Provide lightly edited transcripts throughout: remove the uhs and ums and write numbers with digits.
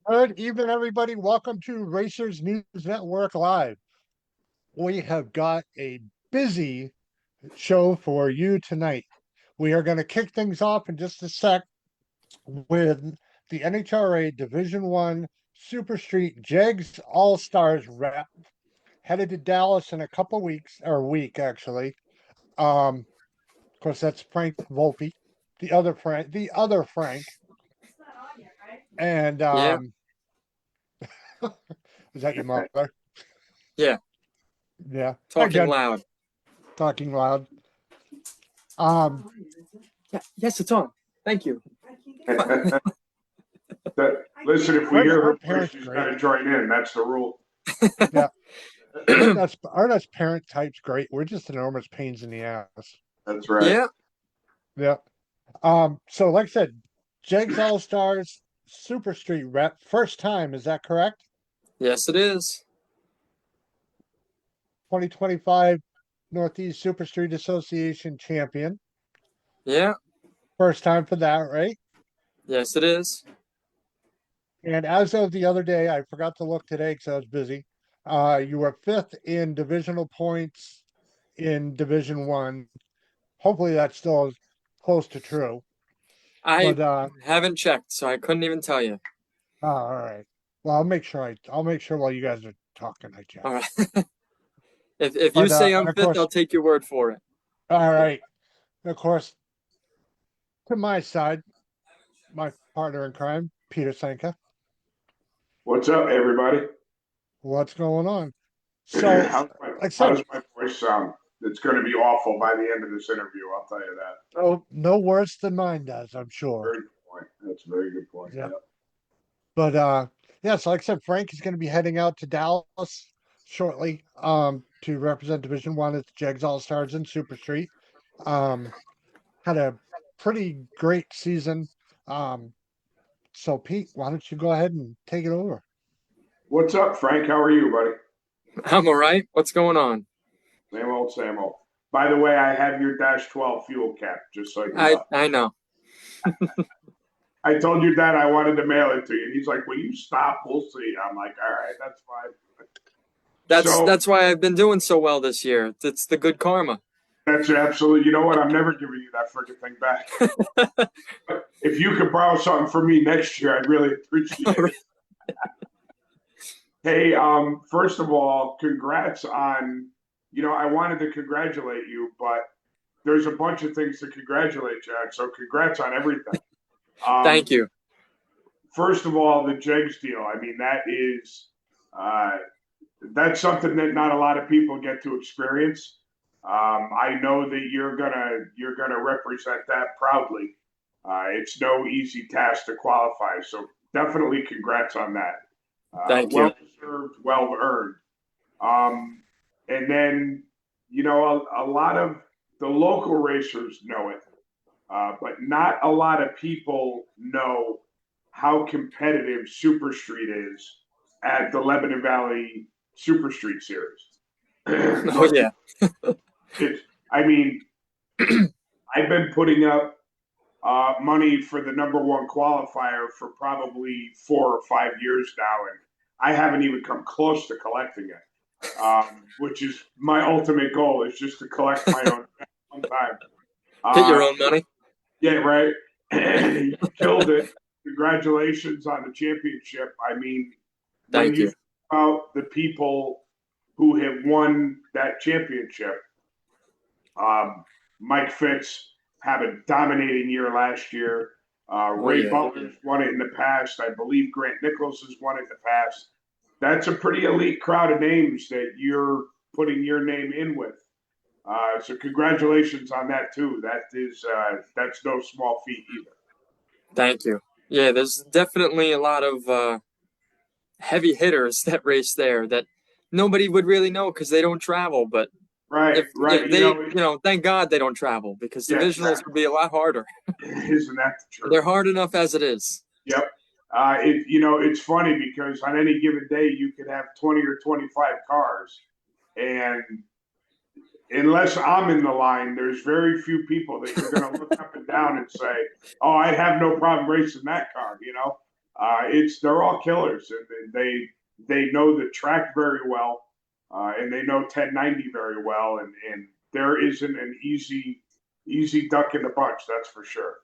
Good evening, everybody. Welcome to Racers News Network Live. We have got a busy show for you tonight. We are going to kick things off in just a sec with the NHRA Division One Super Street Jegs All Stars rep headed to Dallas in a couple weeks, or a week actually. Of course, that's Frank Volpe, the other Frank, and Yeah, is that your mother? yeah, Yeah. Hi, talking Jen. loud. Talking loud. Um, Yeah, yes, it's on. Thank you. Listen, if we hear our her voice, parents she's got great. to join in. That's the rule. Yeah, our parent type's great. We're just enormous pains in the ass. That's right. Yeah, Yeah. So like I said, Jegs All Stars Super Street rep, first time, is that correct? yes, it is. 2025 Northeast Super Street Association champion. Yeah, First time for that, right? yes, it is. And as of the other day, I forgot to look today because I was busy. You were fifth in divisional points in Division One. Hopefully that's still close to true. I But haven't checked, so I couldn't even tell you. all right. Well, I'll make sure while you guys are talking, I check. All right. If you But say and I'm of fifth, course, I'll take your word for it. all right. Of course, to my side, my partner in crime, Peter Sanka. What's up, everybody? What's going on? So, like I How said, does my voice sound? It's going to be awful by the end of this interview. I'll tell you that. oh, no worse than mine does, I'm sure. Very good point. That's a very good point. Yeah. Yep. But yeah, so like I said, Frank is going to be heading out to Dallas shortly to represent Division One at the Jegs All Stars in Super Street. Um, had a pretty great season. Um, so Pete, why don't you go ahead and take it over? What's up, Frank? How are you, buddy? I'm all right. What's going on? Same old, same old. By the way, I have your Dash 12 fuel cap, just so you I know. I know. I told your dad I wanted to mail it to you. And he's like, "Will you stop? We'll see." I'm like, "All right, that's fine." That's So that's why I've been doing so well this year. It's the good karma. that's absolutely. You know what? I'm never giving you that freaking thing back. If you could borrow something from me next year, I'd really appreciate it. Hey, first of all, congrats on, I wanted to congratulate you, but there's a bunch of things to congratulate you on. So congrats on everything. Thank you. First of all, the Jegs deal. I mean, uh, that's something that not a lot of people get to experience. I know that you're gonna represent that proudly. It's no easy task to qualify, so definitely congrats on that. Thank you. Well deserved, well earned. Um, and then, a lot of the local racers know it, but not a lot of people know how competitive Super Street is at the Lebanon Valley Super Street Series. Oh So yeah. it's, I mean, I've been putting up money for the number one qualifier for probably 4 or 5 years now, and I haven't even come close to collecting it. Which is my ultimate goal is just to collect my own one time. Get your Uh, own money. yeah, right. You killed it. Congratulations on the championship. I mean, when Thank you you. think about the people who have won that championship, Mike Fitz had a dominating year last year. Oh Ray yeah. Butler's won it in the past. I believe Grant Nichols has won it in the past. That's a pretty elite crowd of names that you're putting your name in with. So congratulations on that too. That's no small feat either. Thank you. Yeah, there's definitely a lot of heavy hitters that race there that nobody would really know because they don't travel. But Right, right. if they, thank God they don't travel because Yeah, divisionals would be a lot harder. isn't that the truth? They're hard enough as it is. Yep. It's funny because on any given day you could have 20 or 25 cars, and unless I'm in the line, there's very few people that you're going to look up and down and say, "Oh, I'd have no problem racing that car." they're all killers, and they know the track very well, and they know 1090 very well, and there isn't an easy duck in the bunch, that's for sure.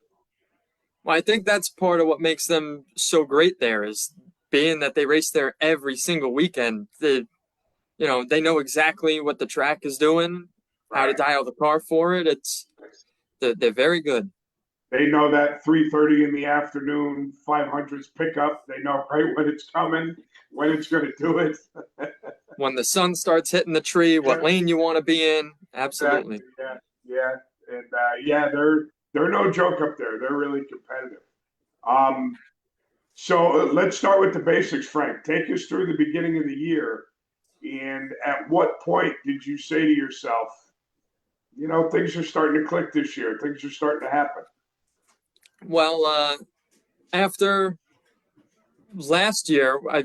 Well, I think that's part of what makes them so great there is being that they race there every single weekend. They know exactly what the track is doing, how to dial the car for it. They're very good. They know that 3:30 in the afternoon 500s pickup. They know right when it's coming, when it's going to do it. When the sun starts hitting the tree, what lane you want to be in. Absolutely. Yeah. And they're no joke up there. They're really competitive. So let's start with the basics, Frank. Take us through the beginning of the year. And at what point did you say to yourself, things are starting to click this year. Things are starting to happen. Well, after last year, I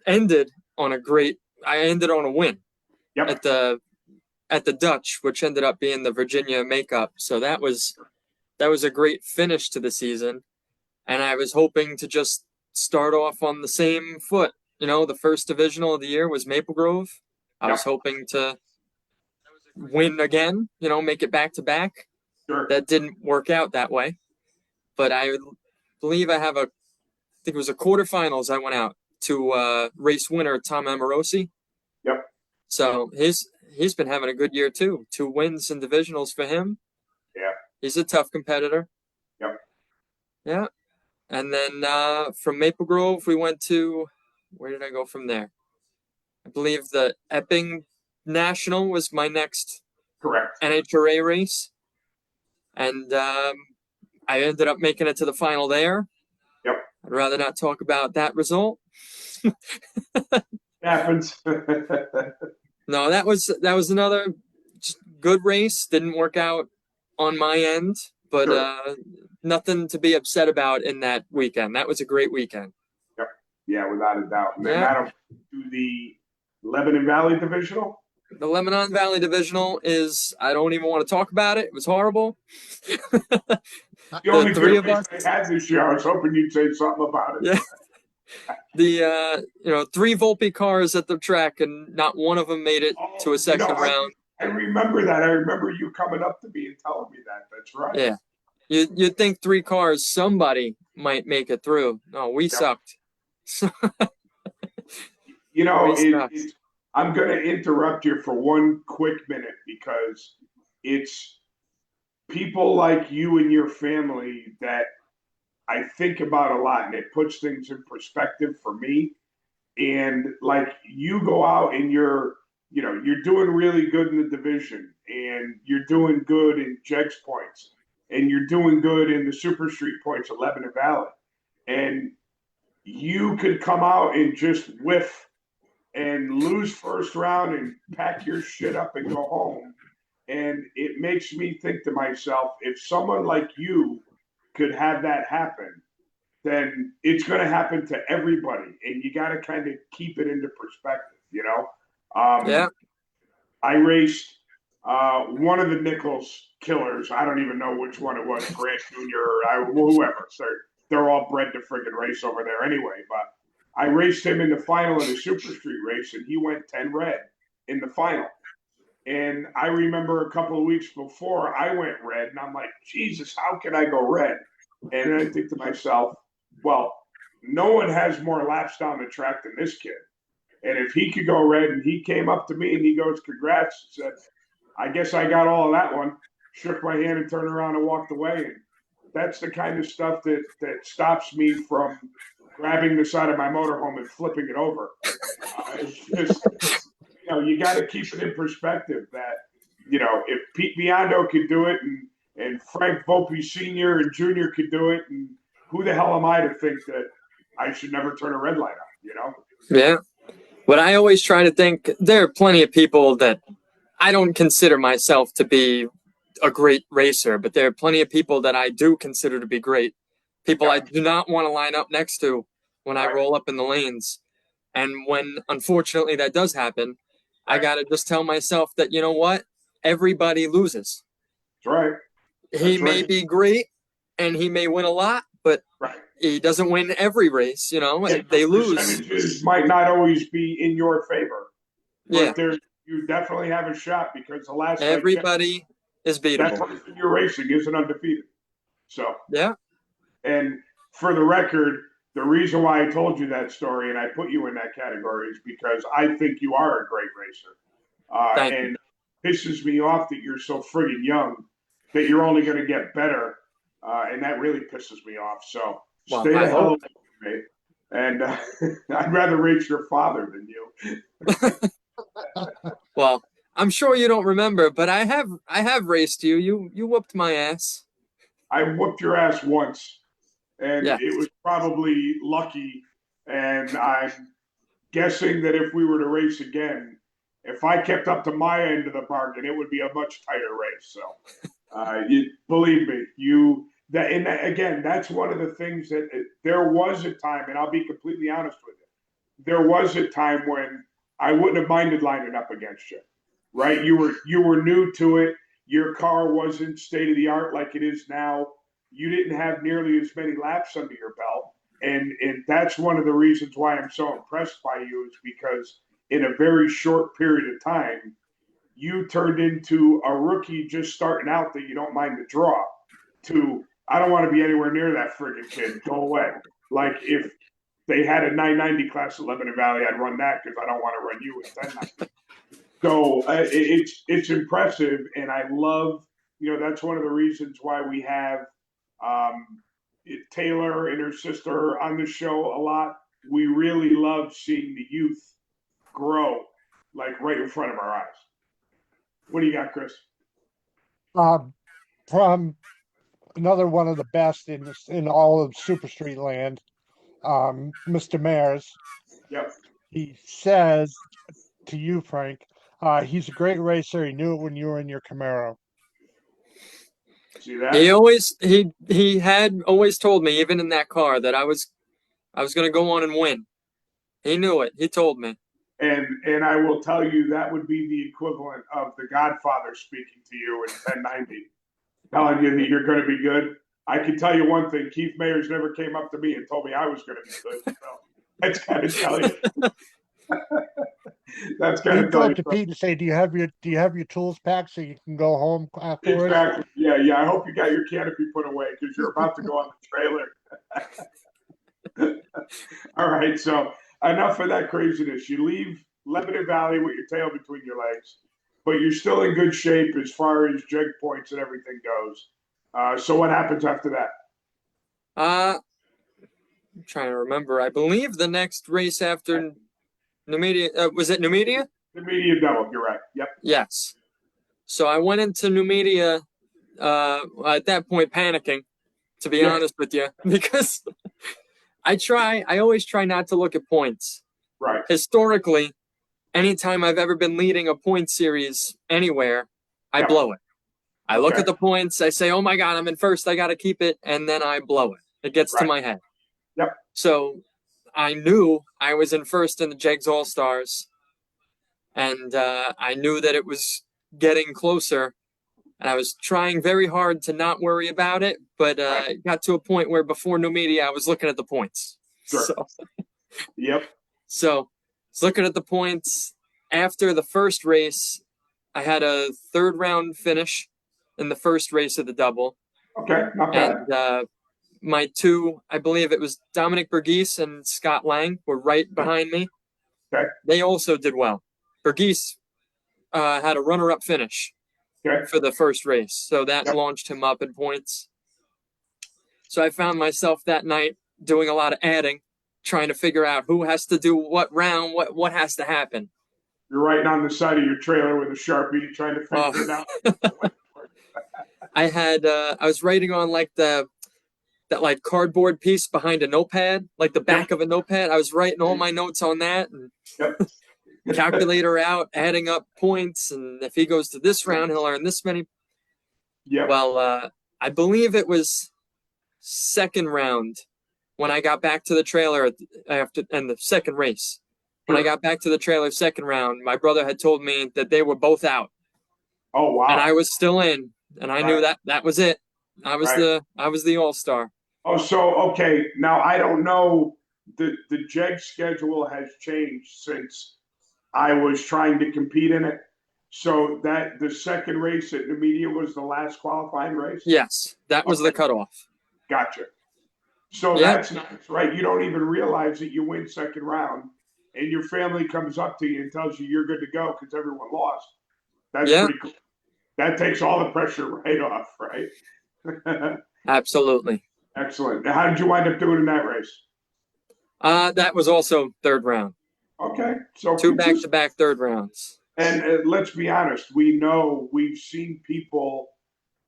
ended on a win. Yep. At the Dutch, which ended up being the Virginia makeup. So that was a great finish to the season. And I was hoping to just start off on the same foot. The first divisional of the year was Maple Grove. I was hoping to win again, make it back to back. Sure. That didn't work out that way. But I believe I think it was a quarterfinals I went out to race winner Tom Amorosi. Yep. So he's been having a good year too. 2 wins in divisionals for him. Yeah. He's a tough competitor. Yep. Yeah. And then from Maple Grove, we went to, where did I go from there? I believe the Epping National was my next Correct. NHRA race. And I ended up making it to the final there. Yep. I'd rather not talk about that result. Happens. No, that was another good race. Didn't work out on my end, but Sure. Nothing to be upset about in that weekend. That was a great weekend. Yep. Yeah, without a doubt. And then that'll do the Lebanon Valley Divisional. The Lebanon Valley Divisional I don't even want to talk about it. It was horrible. The only three of us had this year. I was hoping you'd say something about it. Yeah. The 3 VOLPE cars at the track, and not one of them made it to a second round. I remember that. I remember you coming up to me and telling me that. That's right. Yeah. You'd think 3 cars, somebody might make it through. No, we sucked. I'm going to interrupt you for one quick minute because it's people like you and your family that I think about a lot, and it puts things in perspective for me. And like you go out and you're doing really good in the division, and you're doing good in Jegs points, and you're doing good in the Super Street points at Lebanon Valley. And you could come out and just whiff and lose first round and pack your shit up and go home. And it makes me think to myself, if someone like you could have that happen, then it's going to happen to everybody. And you got to kind of keep it into perspective, I raced one of the Nichols killers. I don't even know which one it was, Grant Jr. or whoever. So they're all bred to friggin' race over there anyway. But I raced him in the final of the Super Street race, and he went 10 red in the final. And I remember a couple of weeks before I went red, and I'm like, Jesus, how can I go red? And then I think to myself, well, no one has more laps down the track than this kid. And if he could go red, and he came up to me and he goes, congrats, said, I guess I got all of that one, shook my hand and turned around and walked away. And that's the kind of stuff that stops me from grabbing the side of my motorhome and flipping it over. It's just, you got to keep it in perspective that, if Pete Biondo could do it and Frank Volpe Sr. and Jr. could do it, and who the hell am I to think that I should never turn a red light on, Yeah. But I always try to think there are plenty of people that I don't consider myself to be a great racer, but there are plenty of people that I do consider to be great. People I do not want to line up next to when I roll up in the lanes. And when, unfortunately, that does happen, I got to just tell myself that, you know what? Everybody loses. That's right. He may be great and he may win a lot, but he doesn't win every race, you know, Yeah, they lose. percentages might not always be in your favor, Yeah, but you definitely have a shot because the last everybody is I checked, that beatable. person you're racing isn't undefeated. So, Yeah, and for the record, the reason why I told you that story and I put you in that category is because I think you are a great racer. thank you. And it pisses me off that you're so friggin' young, that you're only going to get better. And that really pisses me off. So Well, stay I the hell hope. away, mate. And I'd rather race your father than you. Well, I'm sure you don't remember, but I have raced you. You whooped my ass. I whooped your ass once, and Yeah. it was probably lucky. And I'm guessing that if we were to race again, if I kept up to my end of the bargain, it would be a much tighter race. So, believe me, again, that's one of the things that there was a time, and I'll be completely honest with you. There was a time when I wouldn't have minded lining up against you, right? You were new to it. Your car wasn't state of the art like it is now. You didn't have nearly as many laps under your belt. And that's one of the reasons why I'm so impressed by you is because in a very short period of time, you turned into a rookie just starting out that you don't mind the draw to, I don't want to be anywhere near that friggin' kid. Go away. Like if they had a 990 class at Lebanon Valley, I'd run that because I don't want to run you in 1090. So it's impressive, and I love, that's one of the reasons why we have Taylor and her sister on the show a lot. We really love seeing the youth grow like right in front of our eyes. What do you got, Chris? From another one of the best in all of Super Street Land, Mr. Mares. Yep. He says to you, Frank, he's a great racer. He knew it when you were in your Camaro. See that? He had always told me, even in that car, that I was going to go on and win. He knew it. He told me. And I will tell you that would be the equivalent of the Godfather speaking to you in 1090, telling you that you're going to be good. I can tell you one thing: Keith Mayers never came up to me and told me I was going to be good. So that's kind of tell you. That's kind of Go tell up you. to Pete and say, "Do you have your tools packed so you can go home afterwards?" Exactly. Yeah. I hope you got your canopy put away because you're about to go on the trailer. All right. So enough of that craziness. You leave Lebanon Valley with your tail between your legs, but you're still in good shape as far as jeg points and everything goes. So what happens after that? I'm trying to remember. I believe the next race after Numidia, was it Numidia? The media double. You're right. Yep. Yes. So I went into Numidia at that point panicking, to be honest with you, because I always try not to look at points. Right. Historically, anytime I've ever been leading a point series anywhere, I blow it. I look at the points, I say, oh my God, I'm in first, I got to keep it, and then I blow it. It gets to my head. Yep. So I knew I was in first in the Jegs All-Stars, and I knew that it was getting closer, and I was trying very hard to not worry about it, but it got to a point where before New Media, I was looking at the points. Sure. Yep. So I was looking at the points. After the first race, I had a third round finish in the first race of the double. Okay, not bad. And my two, I believe it was Dominic Bergis and Scott Lang, were right behind me. Okay. They also did well. Bergis had a runner-up finish for the first race, so that launched him up in points. So I found myself that night doing a lot of adding, trying to figure out who has to do what round, what has to happen. You're writing on the side of your trailer with a Sharpie, trying to figure it out. I was writing on like that like cardboard piece behind a notepad, like the back of a notepad. I was writing all my notes on that and calculator out, adding up points. And if he goes to this round, he'll earn this many. Yeah. Well, I believe it was second round when I got back to the trailer and the second race. When I got back to the trailer second round, my brother had told me that they were both out. Oh, wow. And I was still in, and I knew that was it. I was the all-star. Oh, so okay. Now I don't know. The JEG schedule has changed since I was trying to compete in it. So that the second race at Namibia was the last qualifying race. Yes, that was the Okay, cutoff. gotcha. So Yeah, that's nice, right? You don't even realize that you win second round, and your family comes up to you and tells you you're good to go because everyone lost. That's yeah, pretty cool. That takes all the pressure right off, right? absolutely. Excellent. How did you wind up doing in that race? That was also third round. Okay, so Two consistent. back-to-back third rounds. And let's be honest, we know we've seen people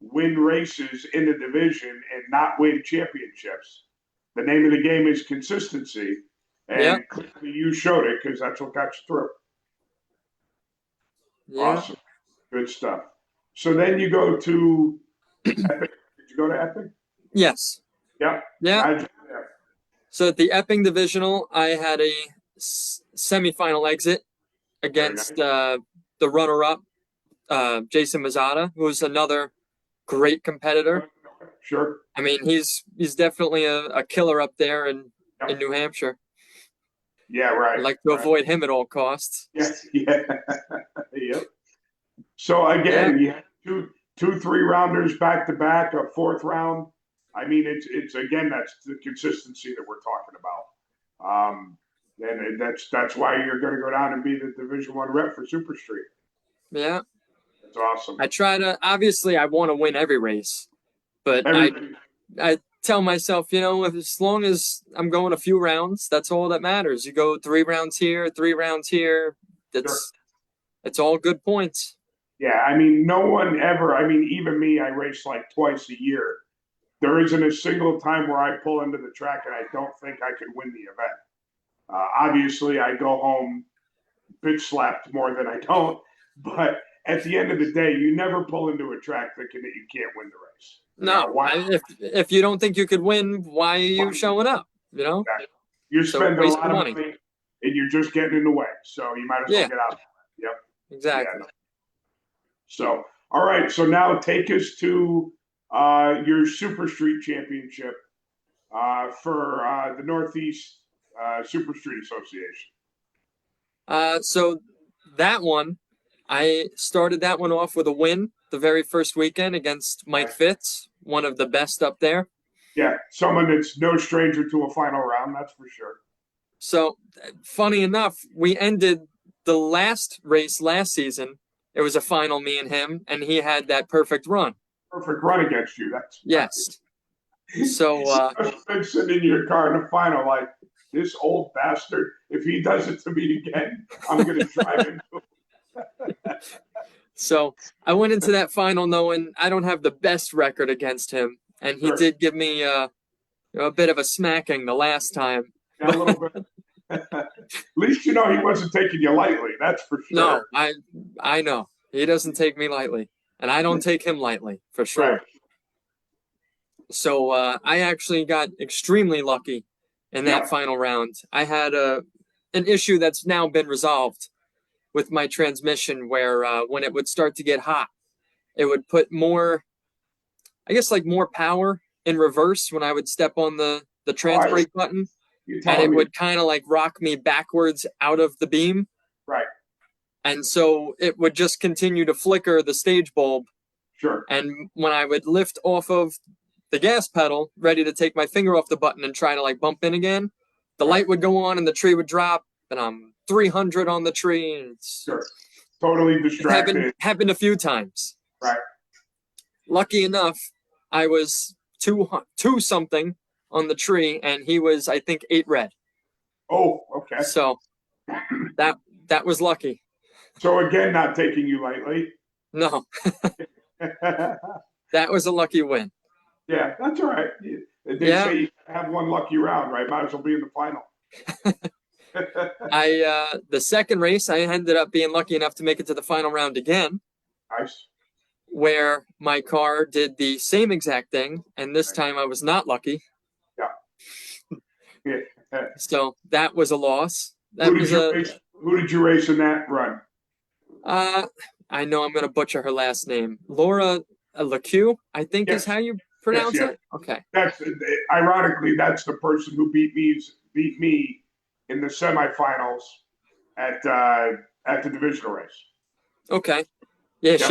win races in the division and not win championships. The name of the game is consistency, Yeah, and clearly you showed it because that's what got you through. yeah. Awesome, good stuff. So then you go to Epic. Did you go to Epic? Yes. Yep. Yeah. How'd you do there? So at the Epping Divisional, I had a semifinal exit Very against nice. the runner-up, Jason Mazzata, who's another great competitor. Sure. I mean, he's definitely a killer up there in Yep. New Hampshire. Yeah, I'd right. like to Right. avoid him at all costs. Yes. Yeah. Yep. So Yeah, again, you had two 3 rounders back to back, a fourth round. I mean, it's again that's the consistency that we're talking about, and that's why you're going to go down and be the Division 1 rep for Super Street. yeah. That's awesome. I try to. Obviously, I want to win every race, but Everybody, I tell myself, as long as I'm going a few rounds, that's all that matters. You go 3 rounds here, 3 rounds here. sure. It's all good points. Yeah, I mean, no one ever. I mean, even me, I race like twice a year. There isn't a single time where I pull into the track and I don't think I could win the event. Obviously, I go home bitch slapped more than I don't. But at the end of the day, you never pull into a track thinking that you can't win the race. No, Why? if you don't think you could win, why are you showing up? You're So spending a waste lot the of money. money and you're just getting in the way. So you might as well Yeah, get out. Yep. Yeah. exactly. No. So, all right. So now take us to your Super Street Championship for the Northeast Super Street Association. So that one, I started that one off with a win the very first weekend against Mike Right. Fitz, one of the best up there. Yeah, someone that's no stranger to a final round, that's for sure. So, funny enough, we ended the last race last season. It was a final, me and him, and he had that perfect run. Perfect run against you. That's Yes. So, I've been sitting in your car in the final, like this old bastard. If he does it to me again, I'm going to drive into him. so I went into that final knowing I don't have the best record against him, and he Sure. did give me a bit of a smacking the last time. Yeah, a little bit. At least you know he wasn't taking you lightly. That's for sure. No, I know he doesn't take me lightly, and I don't take him lightly for sure. Right. So I actually got extremely lucky in that Yeah. final round. I had an issue that's now been resolved with my transmission, where when it would start to get hot, it would put more, I guess, like more power in reverse when I would step on the trans brake button, You're and telling it me. would kind of like rock me backwards out of the beam. Right. And so it would just continue to flicker the stage bulb. Sure. And when I would lift off of the gas pedal, ready to take my finger off the button and try to like bump in again, the light would go on and the tree would drop, and I'm 300 on the tree. And Sure. Totally distracted. Happened a few times. Right. Lucky enough, I was two something on the tree, and he was, I think, 8 red. Oh, okay. So that was lucky. So again, not taking you lightly. No, Yeah, that was a lucky win. that's all right. They say you have one lucky round, right? Might as well be in the final. The second race, I ended up being lucky enough to make it to the final round again, Nice. where my car did the same exact thing, and this time I was not lucky. Yeah. So that was a loss. Who did you race in that run? I know I'm going to butcher her last name. Laura LeCue, I think is Yes. how you pronounce yeah. it? Okay. That's ironically, that's the person who beat me in the semifinals at the divisional race. Okay. Yeah, Yep.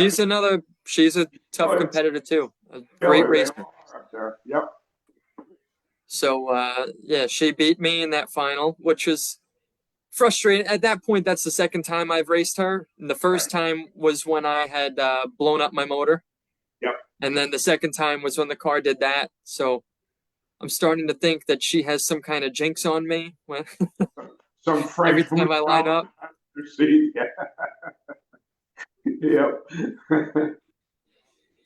she's a tough Oh, yeah. competitor too. A great Killer, they racer. all are up there. Yep. So yeah, she beat me in that final, which was frustrating. At that point, that's the second time I've raced her. And the first time was when I had blown up my motor. Yep. And then the second time was when the car did that. So I'm starting to think that she has some kind of jinx on me when Some French every food time I line up. Yeah. Yep.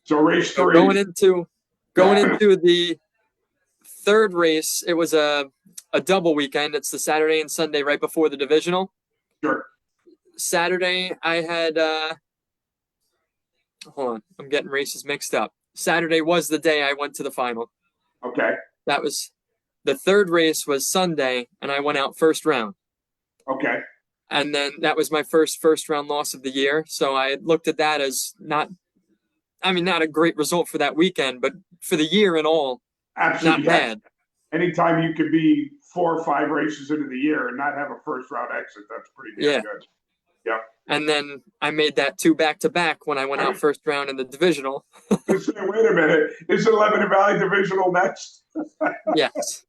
So race So 3. going into the third race, it was a double weekend. It's the Saturday and Sunday right before the divisional. Sure. Saturday, I had hold on, I'm getting races mixed up. Saturday was the day I went to the final. Okay. That was the third race was Sunday, and I went out first round. Okay. And then that was my first round loss of the year. So I looked at that as not a great result for that weekend, but for the year and all, Absolutely. not bad. Anytime you could be 4 or 5 races into the year and not have a first round exit, that's pretty damn good. Yep. And then I made that 2 back-to-back when I went out first round in the divisional. Wait a minute. Is it Lebanon Valley Divisional next? Yes.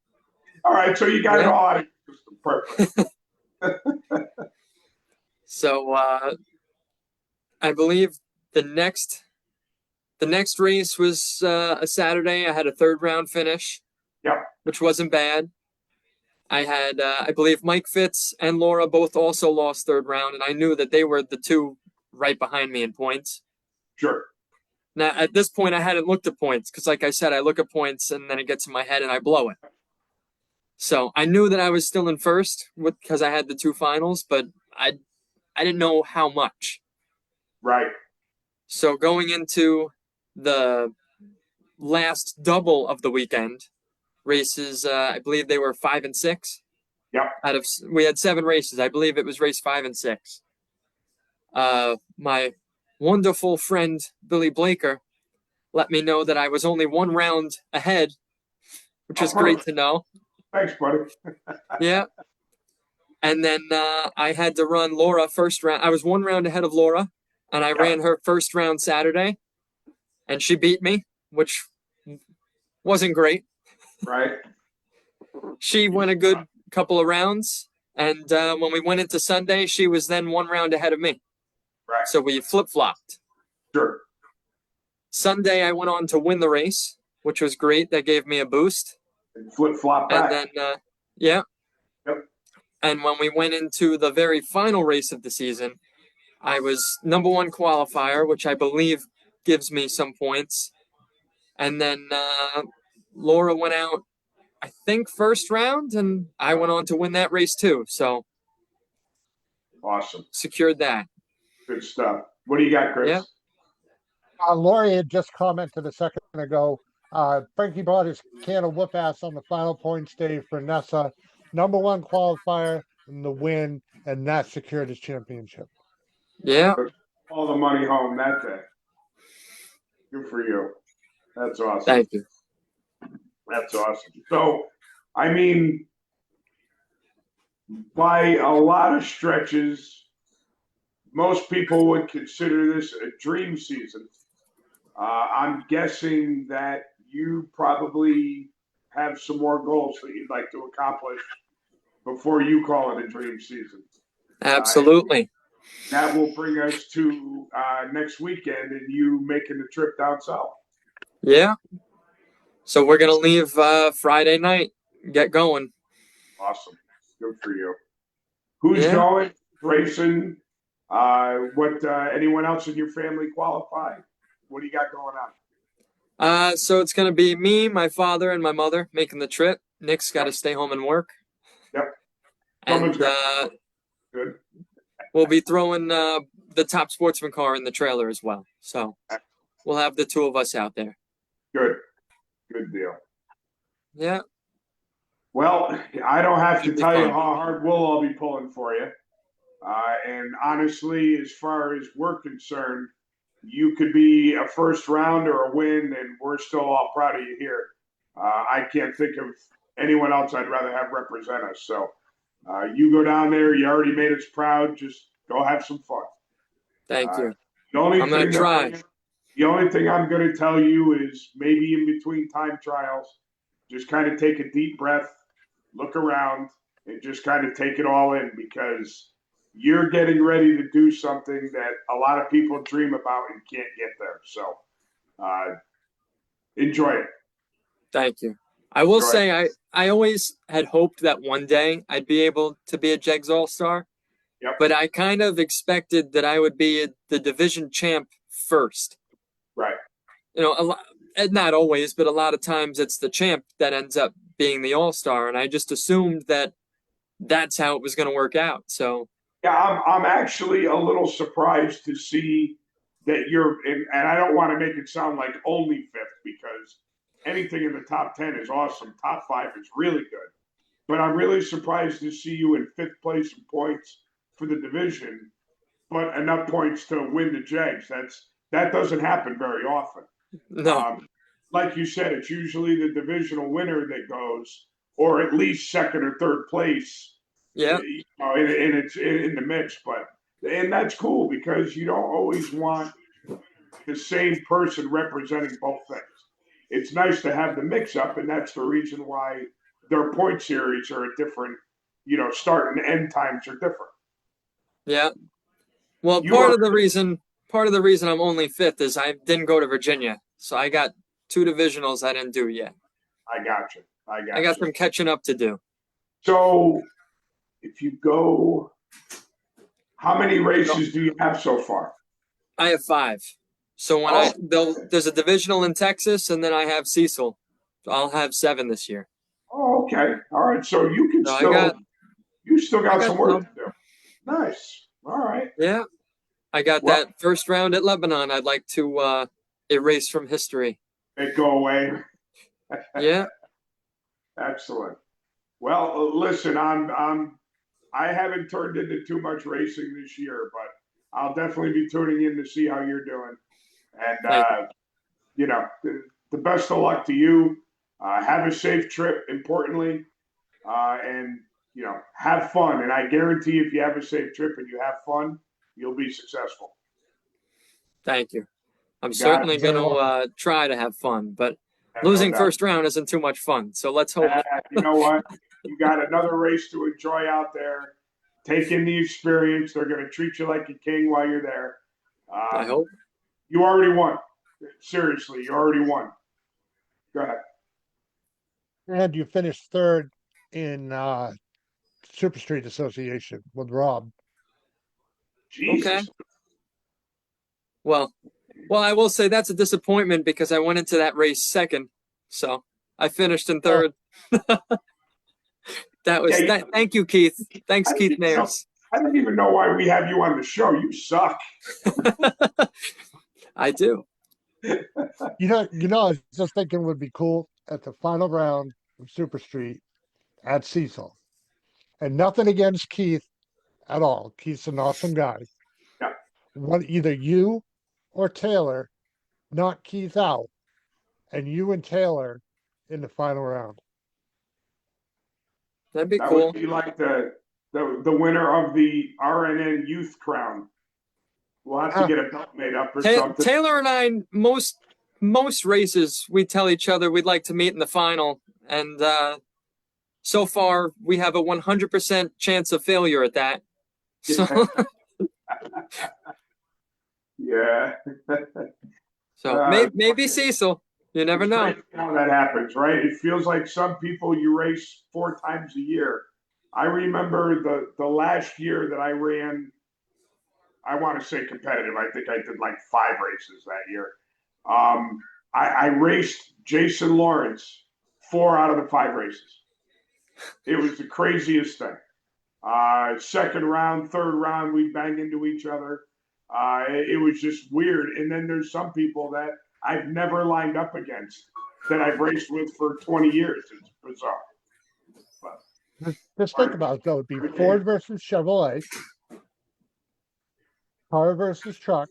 All right. So you got it all out of your system. Perfect. So I believe the next race was a Saturday. I had a third round finish. Yep. Which wasn't bad. I had, I believe Mike Fitz and Laura both also lost third round, and I knew that they were the two right behind me in points. Sure. Now, at this point, I hadn't looked at points because, like I said, I look at points and then it gets in my head and I blow it. So I knew that I was still in first because I had the 2 finals, but I didn't know how much. Right. So going into the last double of the weekend, races, I believe they were 5 and 6. Yep. We had 7 races. I believe it was race 5 and 6. My wonderful friend Billy Blaker let me know that I was only 1 round ahead, which was great to know. Thanks, buddy. Yeah. And then I had to run Laura first round. I was 1 round ahead of Laura, and I ran her first round Saturday, and she beat me, which wasn't great. Right. She went a good couple of rounds, and when we went into Sunday, she was then 1 round ahead of me. Right. So we flip-flopped. Sure. Sunday, I went on to win the race, which was great. That gave me a boost. And flip-flop back. And then, yeah. Yep. And when we went into the very final race of the season, I was number 1 qualifier, which I believe gives me some points. And then Laura went out, I think, first round, and I went on to win that race too. So awesome. Secured that. Good stuff. What do you got, Chris? Yeah. Lori had just commented a second ago. Frankie brought his can of whoop ass on the final points day for Nessa. Number 1 qualifier in the win, and that secured his championship. Yeah. All the money home that day. Good for you. That's awesome. Thank you. That's awesome. So, I mean, by a lot of stretches, most people would consider this a dream season. I'm guessing that you probably have some more goals that you'd like to accomplish before you call it a dream season. Absolutely. That will bring us to next weekend and you making the trip down south. Yeah. So we're going to leave Friday night, get going. Awesome. Good for you. Who's going? Racing? Anyone else in your family qualify? What do you got going on? So it's going to be me, my father, and my mother making the trip. Nick's got to stay home and work. Yep. And good. We'll be throwing the Top Sportsman car in the trailer as well. So we'll have the 2 of us out there. Good. Good deal. Yeah. Well, I don't have to tell you how hard we'll all be pulling for you. And honestly, as far as we're concerned, you could be a first round or a win, and we're still all proud of you here. I can't think of anyone else I'd rather have represent us. So you go down there. You already made us proud. Just go have some fun. Thank you. The only I'm gonna thing try. the only thing I'm going to tell you is maybe in between time trials, just kind of take a deep breath, look around, and just kind of take it all in, because you're getting ready to do something that a lot of people dream about and can't get there. So enjoy it. Thank you. I will Enjoy say it. I always had hoped that one day I'd be able to be a Jegs All-Star, Yep. but I kind of expected that I would be the division champ first. Right. You know, not always, but a lot of times it's the champ that ends up being the All-Star, and I just assumed that that's how it was going to work out. So Yeah, I'm actually a little surprised to see that you're in, and I don't want to make it sound like only fifth, because anything in the top 10 is awesome. Top 5 is really good. But I'm really surprised to see you in fifth place in points for the division, but enough points to win the Jegs. That doesn't happen very often. no, Like you said, it's usually the divisional winner that goes, or at least second or third place. yeah, You know, and it's in the mix. And that's cool, because you don't always want the same person representing both things. It's nice to have the mix up, and that's the reason why their point series are different. You know, start and end times are different. yeah. Well, You are part of the reason I'm only fifth is I didn't go to Virginia, so I got 2 divisionals I didn't do yet. I got you. I got some catching up to do. So if you go, how many races do you have so far? I have 5. So when there's a divisional in Texas, and then I have Cecil. So I'll have 7 this year. Oh, okay. All right. So you can So you still got some work some. to do. Nice. All right. Yeah, I got Well, that first round at Lebanon. I'd like to erase from history. it go away. Yeah, Excellent. Well, listen, I haven't turned into too much racing this year, but I'll definitely be tuning in to see how you're doing. And thank you. you know, the best of luck to you. Have a safe trip, importantly, and you know, have fun. And I guarantee, if you have a safe trip and you have fun, you'll be successful. Thank you. I'm You got certainly it. going to try to have fun, but No losing doubt. first round isn't too much fun. So let's hope. You know what? You got another race to enjoy out there. Take in the experience. They're going to treat you like a king while you're there. I hope. You already won. Seriously, you already won. Go ahead. And you finished third in Super Street Association with Rob. Jesus. Okay. Well, I will say that's a disappointment, because I went into that race second, so I finished in third. That was that. Thank you, Keith. Thanks, Keith Mayers. I don't even know why we have you on the show. You suck. I do. You know, I was just thinking it would be cool at the final round of Super Street at Cecil. And nothing against Keith at all. Keith's an awesome guy. Yeah. Either you or Taylor knock Keith out, and you and Taylor in the final round. That'd be That cool. would be like the winner of the RNN Youth Crown. We'll have to get a belt made up or something. Taylor and I, most races, we tell each other we'd like to meet in the final, and so far we have a 100% chance of failure at that. So, yeah. So maybe Cecil. You never know. How that happens, right? It feels like some people you race 4 times a year. I remember the last year that I ran, I want to say competitive. I think I did like 5 races that year. I raced Jason Lawrence 4 out of the 5 races. It was the craziest thing. Second round, third round, we bang into each other. It was just weird. And then there's some people that I've never lined up against that I've raced with for 20 years. It's bizarre. But just think about it, though. It'd be Ford versus Chevrolet, car versus truck,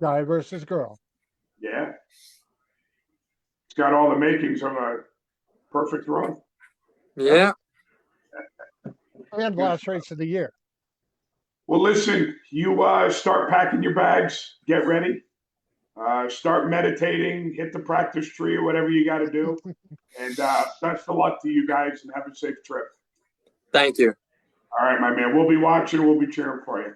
Guy versus girl. Yeah. It's got all the makings of a perfect run. Yeah. And last race of the year. Well, listen, you start packing your bags, get ready, start meditating, hit the practice tree or whatever you got to do. And best of luck to you guys and have a safe trip. Thank you. All right, my man. We'll be watching. We'll be cheering for you.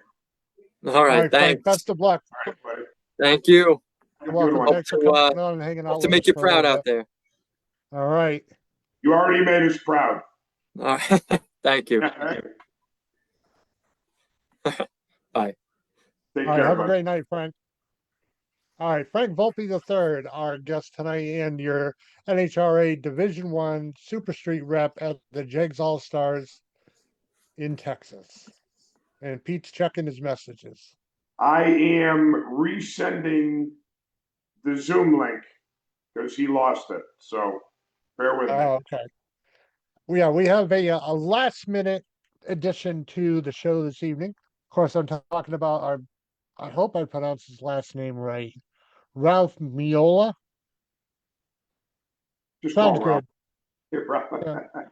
All right. Frank, Thanks. best of luck. All right, buddy. Thank you. You're Have a good welcome. one. Thanks for Hope to, coming on and hanging out Hope to with make us you for a proud little out bit. there. All right. You already made us proud. All right. Thank you. All right. Bye. Take All right. care, Have a bud. great night, Frank. All right. Frank Volpe III, our guest tonight, and your NHRA Division I Super Street rep at the Jegs All Stars in Texas. And Pete's checking his messages. I am resending the Zoom link because he lost it. So bear with me. Oh, okay. Yeah, we have a last minute addition to the show this evening. Of course, I'm talking about our, I hope I pronounced his last name right, Ralph MIOLLA. Just Sounds call Ralph. good. Here, Ralph. Yeah.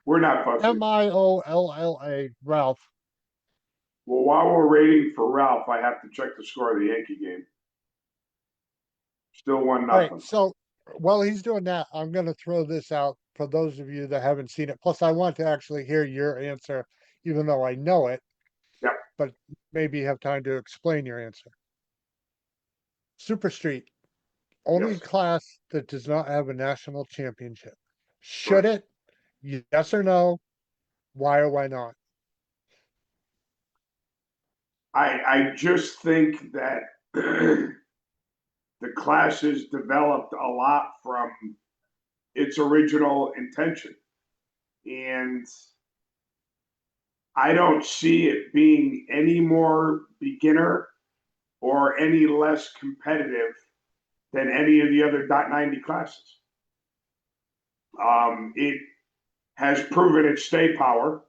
We're not fussy. MIOLLA, Ralph. Well, while we're waiting for Ralph, I have to check the score of the Yankee game. Still 1-0. All right, so while he's doing that, I'm going to throw this out for those of you that haven't seen it. Plus, I want to actually hear your answer, even though I know it. Yep. But maybe you have time to explain your answer. Super Street, only Yes. class that does not have a national championship. Should it? Yes or no? Why or why not? I just think that the class has developed a lot from its original intention. And I don't see it being any more beginner or any less competitive than any of the other .90 classes. It has proven its stay power.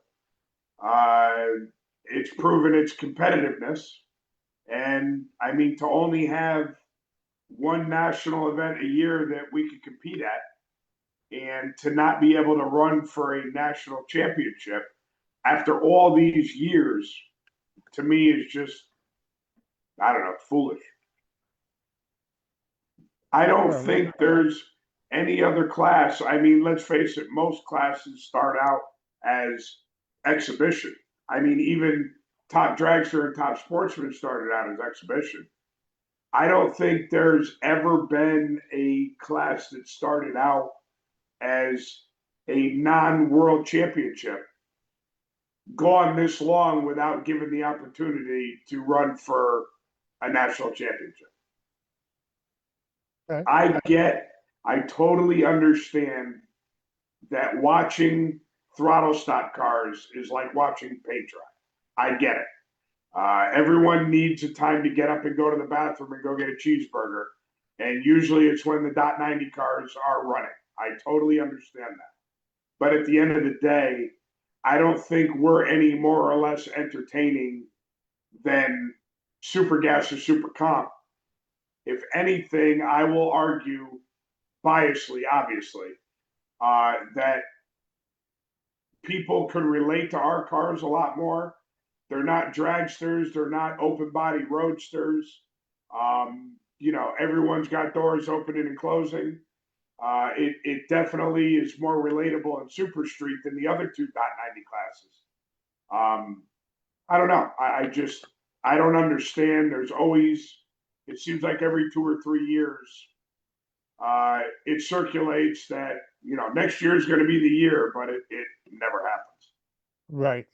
It's proven its competitiveness. And I mean, to only have one national event a year that we could compete at and to not be able to run for a national championship after all these years, to me, is just, I don't know, foolish. I don't think there's any other class. I mean, let's face it, most classes start out as exhibition. I mean, even top dragster and top sportsman started out as exhibition. I don't think there's ever been a class that started out as a non-world championship gone this long without given the opportunity to run for a national championship. Okay. I totally understand that watching throttle stock cars is like watching paint dry. I get it. Everyone needs a time to get up and go to the bathroom and go get a cheeseburger. And usually it's when the .90 cars are running. I totally understand that. But at the end of the day, I don't think we're any more or less entertaining than Super Gas or Super Comp. If anything, I will argue, biasly, obviously, that people could relate to our cars a lot more. They're not dragsters. They're not open body roadsters. You know, everyone's got doors opening and closing. It definitely is more relatable in Super Street than the other two .90 classes. I don't know. I don't understand. There's always, it seems like every 2 or 3 years, it circulates that, you know, next year is going to be the year, but it never happens. Right.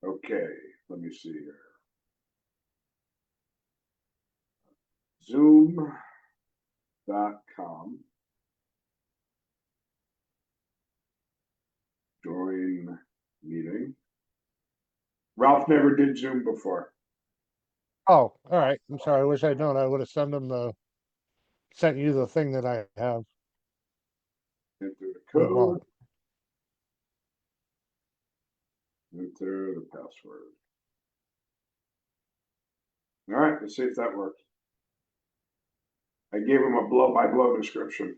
Okay, let me see here. Zoom.com. Join meeting. Ralph never did Zoom before. Oh, all right. I'm sorry. I wish I'd known. I would have sent you the thing that I have. Enter the Oh, code. well. Enter the password. All right, let's see if that works. I gave him a blow-by-blow description.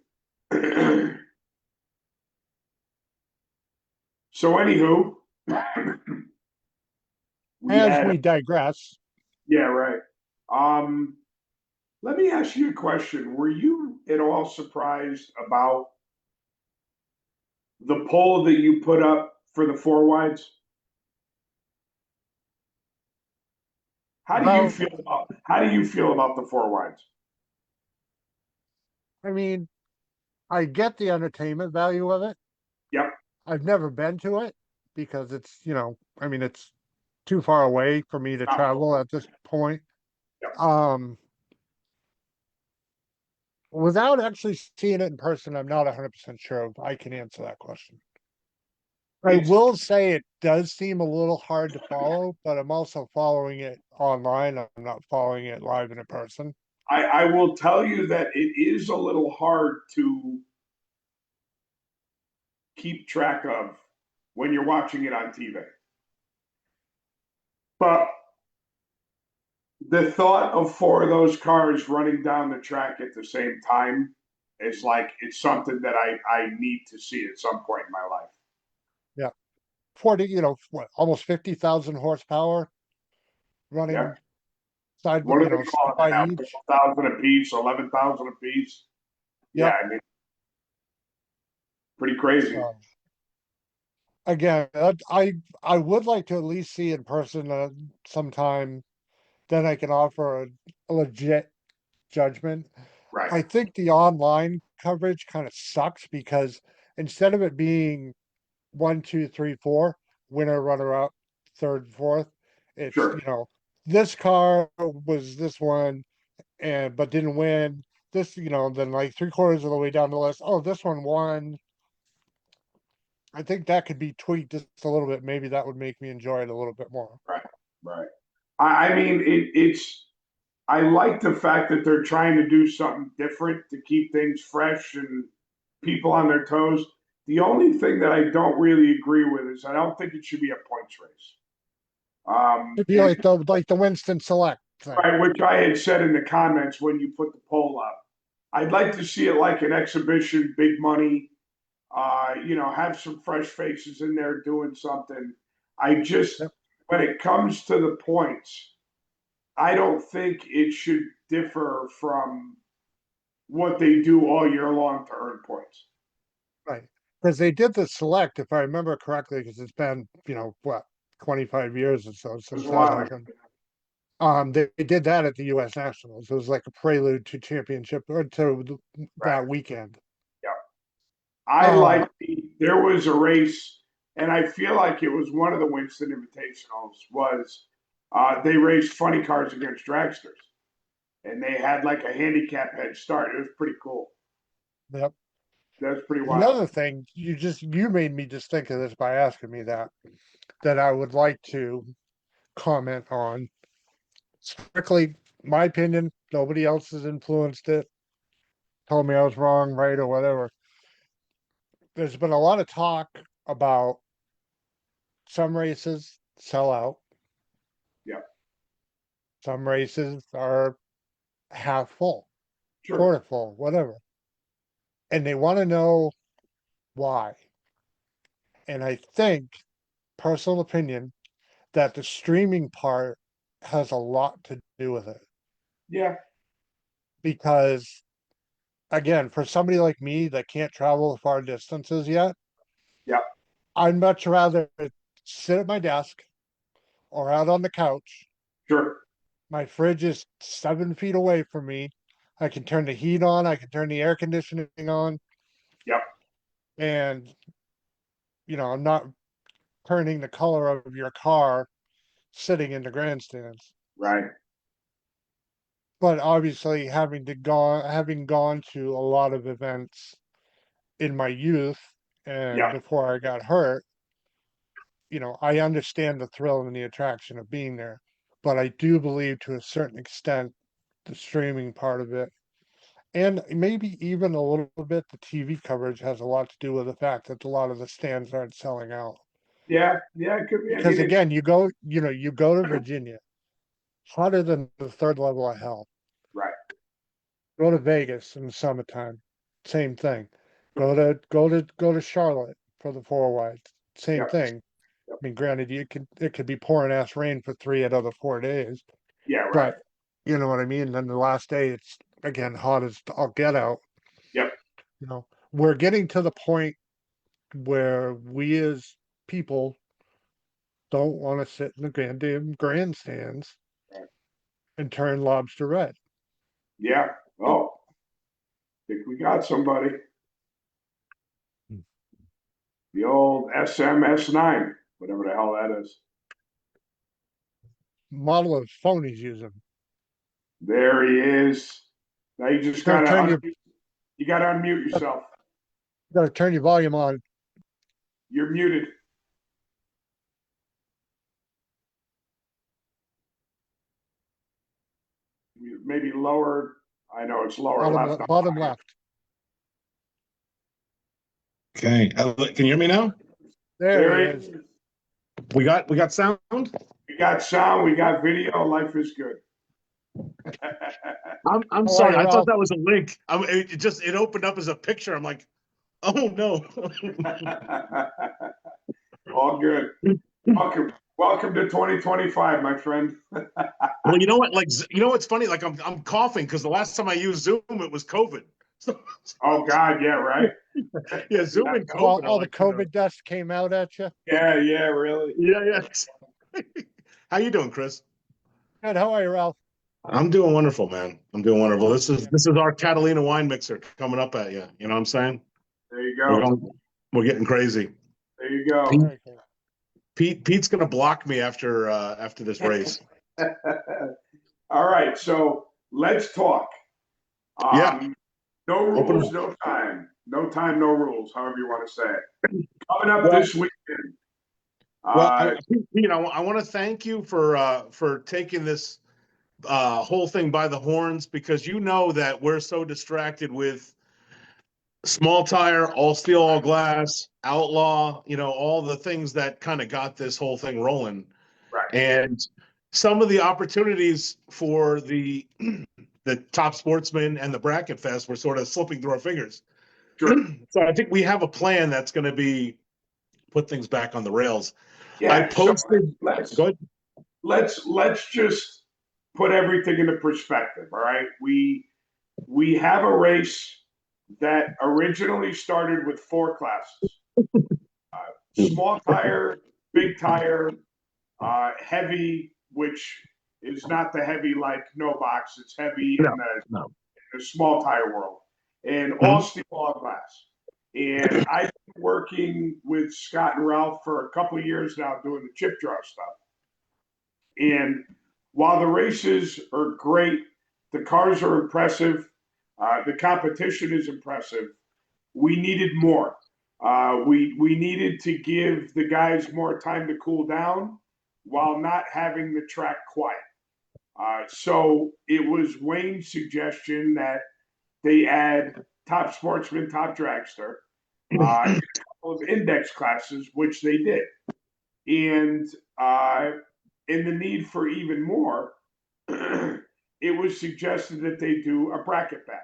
So anywho, we As had, we digress, yeah, right. Um, Let me ask you a question. Were you at all surprised about the poll that you put up for the four wides? well, How do you feel about the four wides? I mean, I get the entertainment value of it. Yep, I've never been to it because it's, I mean, it's too far away for me to travel at this point. yep. Um, without actually seeing it in person, I'm not 100% sure if I can answer that question. I It's will say it does seem a little hard to follow, but I'm also following it online. I'm not following it live in person. I will tell you that it is a little hard to keep track of when you're watching it on TV. But the thought of four of those cars running down the track at the same time is like it's something that I need to see at some point in my life. Yeah. 40, what, almost 50,000 horsepower Yeah. running side, What are they side calling it by now? each. 12,000 a piece, 11,000 a piece. Yeah, Yep. I mean, pretty crazy. So again, I would like to at least see in person sometime. Then I can offer a legit judgment. Right. I think the online coverage kind of sucks because instead of it being one, two, three, four, winner, runner up, third, fourth, it's Sure. this car was this one and but didn't win. This, then like three-quarters of the way down the list. Oh, this one won. I think that could be tweaked just a little bit. Maybe that would make me enjoy it a little bit more. Right. Right. I mean, I like the fact that they're trying to do something different to keep things fresh and people on their toes. The only thing that I don't really agree with is I don't think it should be a points race. It'd be And like the Winston Select thing. right, which I had said in the comments when you put the poll up. I'd like to see it like an exhibition, big money. Have some fresh faces in there doing something. I just, Yep. when it comes to the points, I don't think it should differ from what they do all year long to earn points. Right. Because they did the select, if I remember correctly, because it's been, what, 25 years or so It was since a that while ago. happened. They did that at the US Nationals. It was like a prelude to championship or to Right. that weekend. Yeah. I Um, like there was a race, and I feel like it was one of the Winston Invitationals was they raced funny cars against dragsters. And they had like a handicap head start. It was pretty cool. yep. That was pretty The wild. other thing, you made me just think of this by asking me that I would like to comment on. Strictly my opinion, nobody else has influenced it, told me I was wrong, right, or whatever. There's been a lot of talk about some races sell out, Yeah, some races are half full, sure. quarter full, whatever. And they want to know why. And I think, personal opinion, that the streaming part has a lot to do with it. Yeah, Because again, for somebody like me that can't travel far distances yet, yeah, I'd much rather sit at my desk or out on the couch. sure. My fridge is 7 feet away from me. I can turn the heat on, I can turn the air conditioning on, Yep, and I'm not turning the color of your car sitting in the grandstands. right. But obviously having gone to a lot of events in my youth and Yeah, before I got hurt, I understand the thrill and the attraction of being there. But I do believe to a certain extent the streaming part of it, and maybe even a little bit the TV coverage has a lot to do with the fact that a lot of the stands aren't selling out. yeah, yeah. It could be. I Because mean, it's again, you go to Virginia, hotter than the third level of hell. Right. Go to Vegas in the summertime, same thing. Go to Charlotte for the four wide, same Yep. thing. I mean, granted, it could be pouring ass rain for 3 out of the 4 days, Yeah. Right. but you know what I mean. Then the last day, it's again hot as all get out. Yep. You know, we're getting to the point where we as people don't want to sit in the goddamn grandstands Right. and turn lobster red. Yeah. Oh, think we got somebody. The old SMS9, whatever the hell that is. Model of phone he's using. There he is. Now you just Gotta turn gotta your you gotta unmute yourself. gotta turn your volume on. You're muted. Maybe lower. I know it's lower left. Bottom left. Okay, can you hear me now? There he There is. We got sound. We got sound. We got video. Life is good. I'm How are sorry. you, I Ralph? thought that was a link. It opened up as a picture. I'm like, oh no. All good. Welcome to 2025, my friend. Well, you know what? Like, you know what's funny? Like, I'm coughing because the last time I used Zoom, it was COVID. So, Oh God, yeah, right. yeah, Zoom and COVID. All, are all the like, you know, COVID dust came out at you. Yeah, really. yeah. How you doing, Chris? Good. How are you, Ralph? I'm doing wonderful, man. I'm doing wonderful. This is our Catalina wine mixer coming up at you. You know what I'm saying? There you We're go. we're getting crazy. There you go. Very cool. Pete's gonna block me after this race. All right, so let's talk. Yeah. No Open rules, up. no time. No time, no rules, however you want to say it. Coming up Well- this weekend. Well, Pete, I want to thank you for taking this whole thing by the horns, because you know that we're so distracted with small tire, all steel, all glass, outlaw, you know, all the things that kind of got this whole thing rolling. right. And some of the opportunities for the top sportsmen and the bracket fest were sort of slipping through our fingers. Sure. So I think we have a plan that's going to be put things back on the rails. Yeah. I posted. So let's just put everything into perspective. All right. We have a race that originally started with 4 classes: small tire, big tire, heavy, which is not the heavy like no box. It's heavy in the small tire world, and all steel, all glass. And I've been working with Scott and Ralph for a couple of years now doing the chip draw stuff. And while the races are great, the cars are impressive, the competition is impressive, we needed more. We needed to give the guys more time to cool down while not having the track quiet. So it was Wayne's suggestion that they add top sportsman, top dragster, a couple of index classes, which they did. And in the need for even more, it was suggested that they do a bracket bash.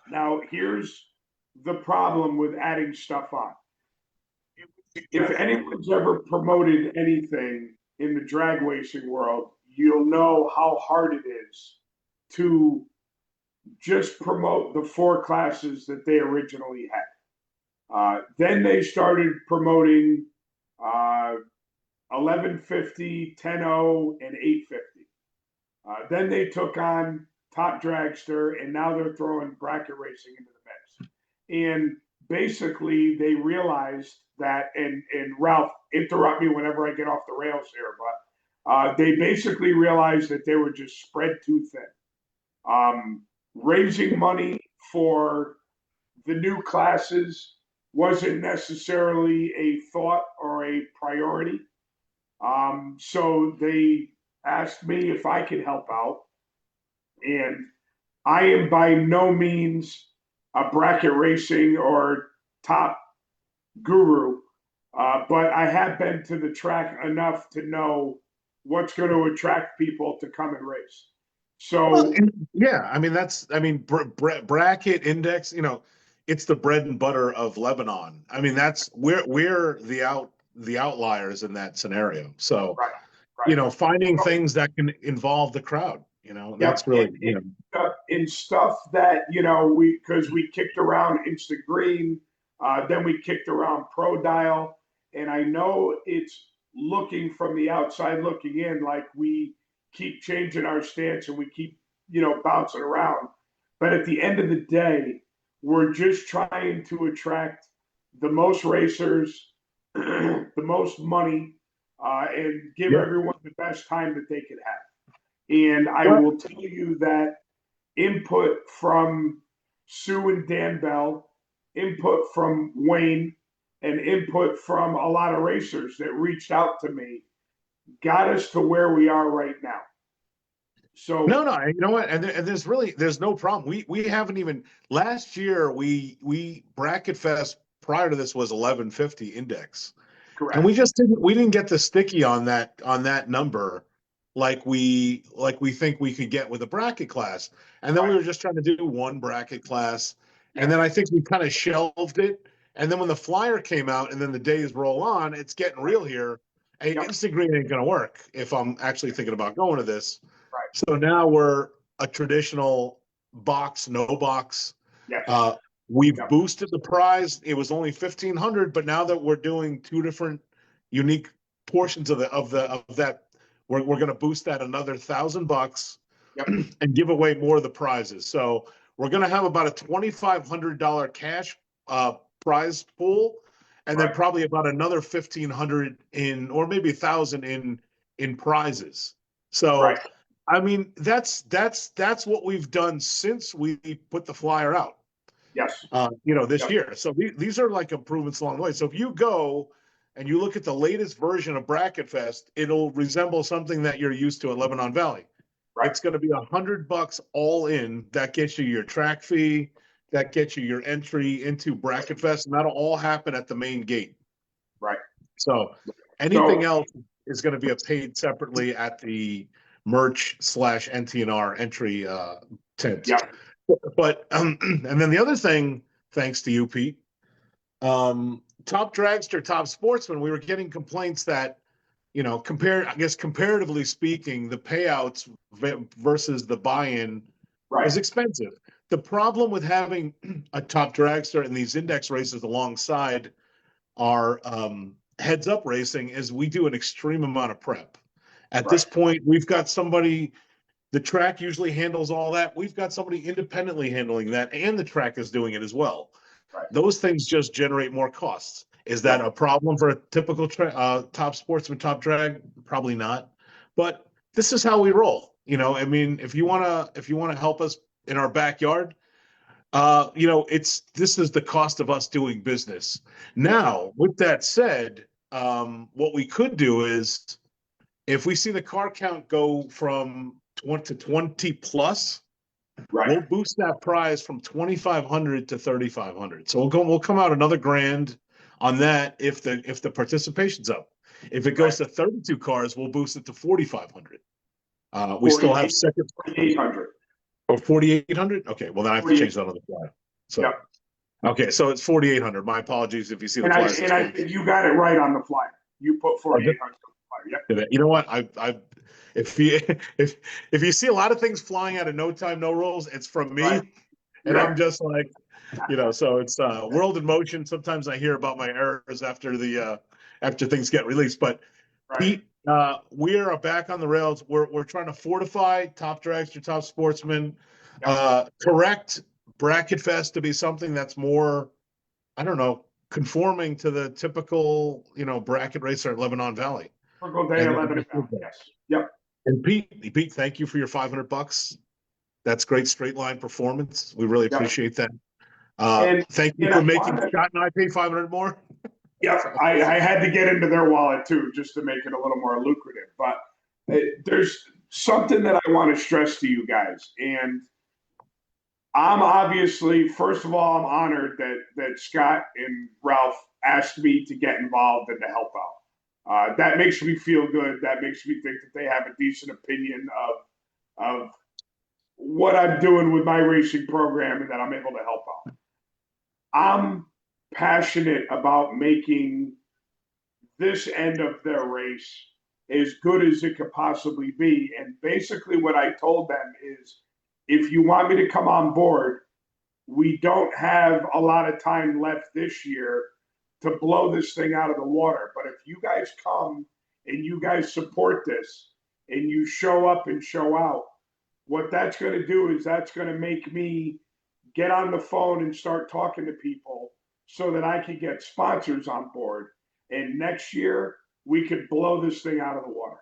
Now, here's the problem with adding stuff on. If anyone's ever promoted anything in the drag racing world, you'll know how hard it is to just promote the 4 classes that they originally had. Then they started promoting 1150, 10.0, and 850. Then they took on Top Dragster, and now they're throwing bracket racing into the mix. And basically, they realized that, and Ralph, interrupt me whenever I get off the rails here, but they basically realized that they were just spread too thin. Raising money for the new classes wasn't necessarily a thought or a priority. So they asked me if I could help out. And I am by no means a bracket racing or top guru, but I have been to the track enough to know what's going to attract people to come and race. Well, So yeah, I mean bracket index. It's the bread and butter of Lebanon. I mean that's we're the outliers in that scenario. So right, right. finding things that can involve the crowd. That's Yep. really In stuff that because we kicked around Instant Green, then we kicked around Pro Dial, and I know it's looking from the outside looking in like we keep changing our stance and we keep bouncing around, but at the end of the day, we're just trying to attract the most racers, the most money, and give yeah. everyone the best time that they could have. And I Well, will tell you that input from Sue and Dan Bell, input from Wayne, and input from a lot of racers that reached out to me got us to where we are right now. So no, you know what? And there's no problem. We haven't even last year we Bracket Fest prior to this was 1150 index. correct. And we didn't get the sticky on that number like we think we could get with a bracket class. And then we were just trying to do one bracket class. And then I think we kind of shelved it. And then when the flyer came out and then the days roll on, it's getting real here. Hey, Instant Green ain't gonna work if I'm actually thinking about going to this. Right. So now we're a traditional box, no box. Yes. We've boosted the prize. It was only 1,500, but now that we're doing two different unique portions of that, we're going to boost that another $1,000 and give away more of the prizes. So we're going to have about a $2,500 cash prize pool, and then probably about another 1,500 or maybe 1,000 in prizes. So I mean that's what we've done since we put the flyer out. Yes. This year. So these are like improvements along the way. So if you go and you look at the latest version of Bracket Fest, it'll resemble something that you're used to at Lebanon Valley. Right. It's going to be $100 all in. That gets you your track fee. That gets you your entry into Bracket Fest, and that'll all happen at the main gate. Right. So anything else is going to be paid separately at the merch/NTNR entry tent. Yeah. But and then the other thing, thanks to you, Pete, Top Dragster, Top Sportsman, we were getting complaints that, comparatively speaking, the payouts versus the buy-in is expensive. The problem with having a Top Dragster in these index races alongside our heads-up racing is we do an extreme amount of prep. At this point, we've got somebody. The track usually handles all that. We've got somebody independently handling that, and the track is doing it as well. Right. Those things just generate more costs. Is that a problem for a typical Top Sportsman, Top Drag? Probably not. But this is how we roll. I mean, if you wanna help us in our backyard, this is the cost of us doing business. Now, with that said, what we could do is, if we see the car count go from 20 plus, we'll boost that prize from 2,500 to 3,500. So we'll come out another grand on that if the participation's up. If it goes to 32 cars, we'll boost it to 4,500. We still have second 4,800. or 4,800. Okay, well then I have to change that on the flyer. So okay, so it's 4,800. My apologies if you see the flyer. You got it right on the flyer. You put 4,800 on the flyer. Yep. You know what? If you see a lot of things flying out of No Time No Rules, it's from me, and I'm just like, so it's world in motion. Sometimes I hear about my errors after things get released, but Pete, we are back on the rails. We're trying to fortify Top Dragster, Top Sportsman, correct Bracket Fest to be something that's more, I don't know, conforming to the typical bracket racer at Lebanon Valley. Typical day at Lebanon Valley. Yes. Yep. And Pete, thank you for your $500. That's great straight line performance. We really appreciate that. Thank you for making Scott and I pay $500 more. Yeah, I had to get into their wallet too, just to make it a little more lucrative. But there's something that I want to stress to you guys, and I'm obviously, first of all, I'm honored that Scott and Ralph asked me to get involved and to help out. That makes me feel good. That makes me think that they have a decent opinion of what I'm doing with my racing program and that I'm able to help out. I'm passionate about making this end of their race as good as it could possibly be. And basically, what I told them is if you want me to come on board, we don't have a lot of time left this year to blow this thing out of the water. But if you guys come and you guys support this and you show up and show out, what that's going to do is that's going to make me get on the phone and start talking to people so that I can get sponsors on board. And next year, we could blow this thing out of the water.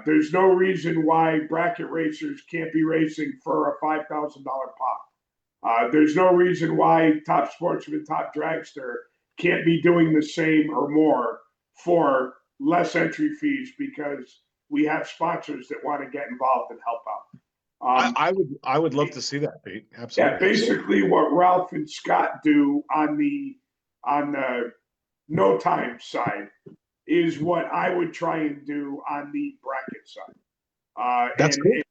There's no reason why bracket racers can't be racing for a $5,000 pop. There's no reason why Top Sportsman, Top Dragster can't be doing the same or more for less entry fees because we have sponsors that want to get involved and help out. I would love to see that, Pete. Absolutely. Yeah, basically what Ralph and Scott do on the no time side is what I would try and do on the bracket side. That's good.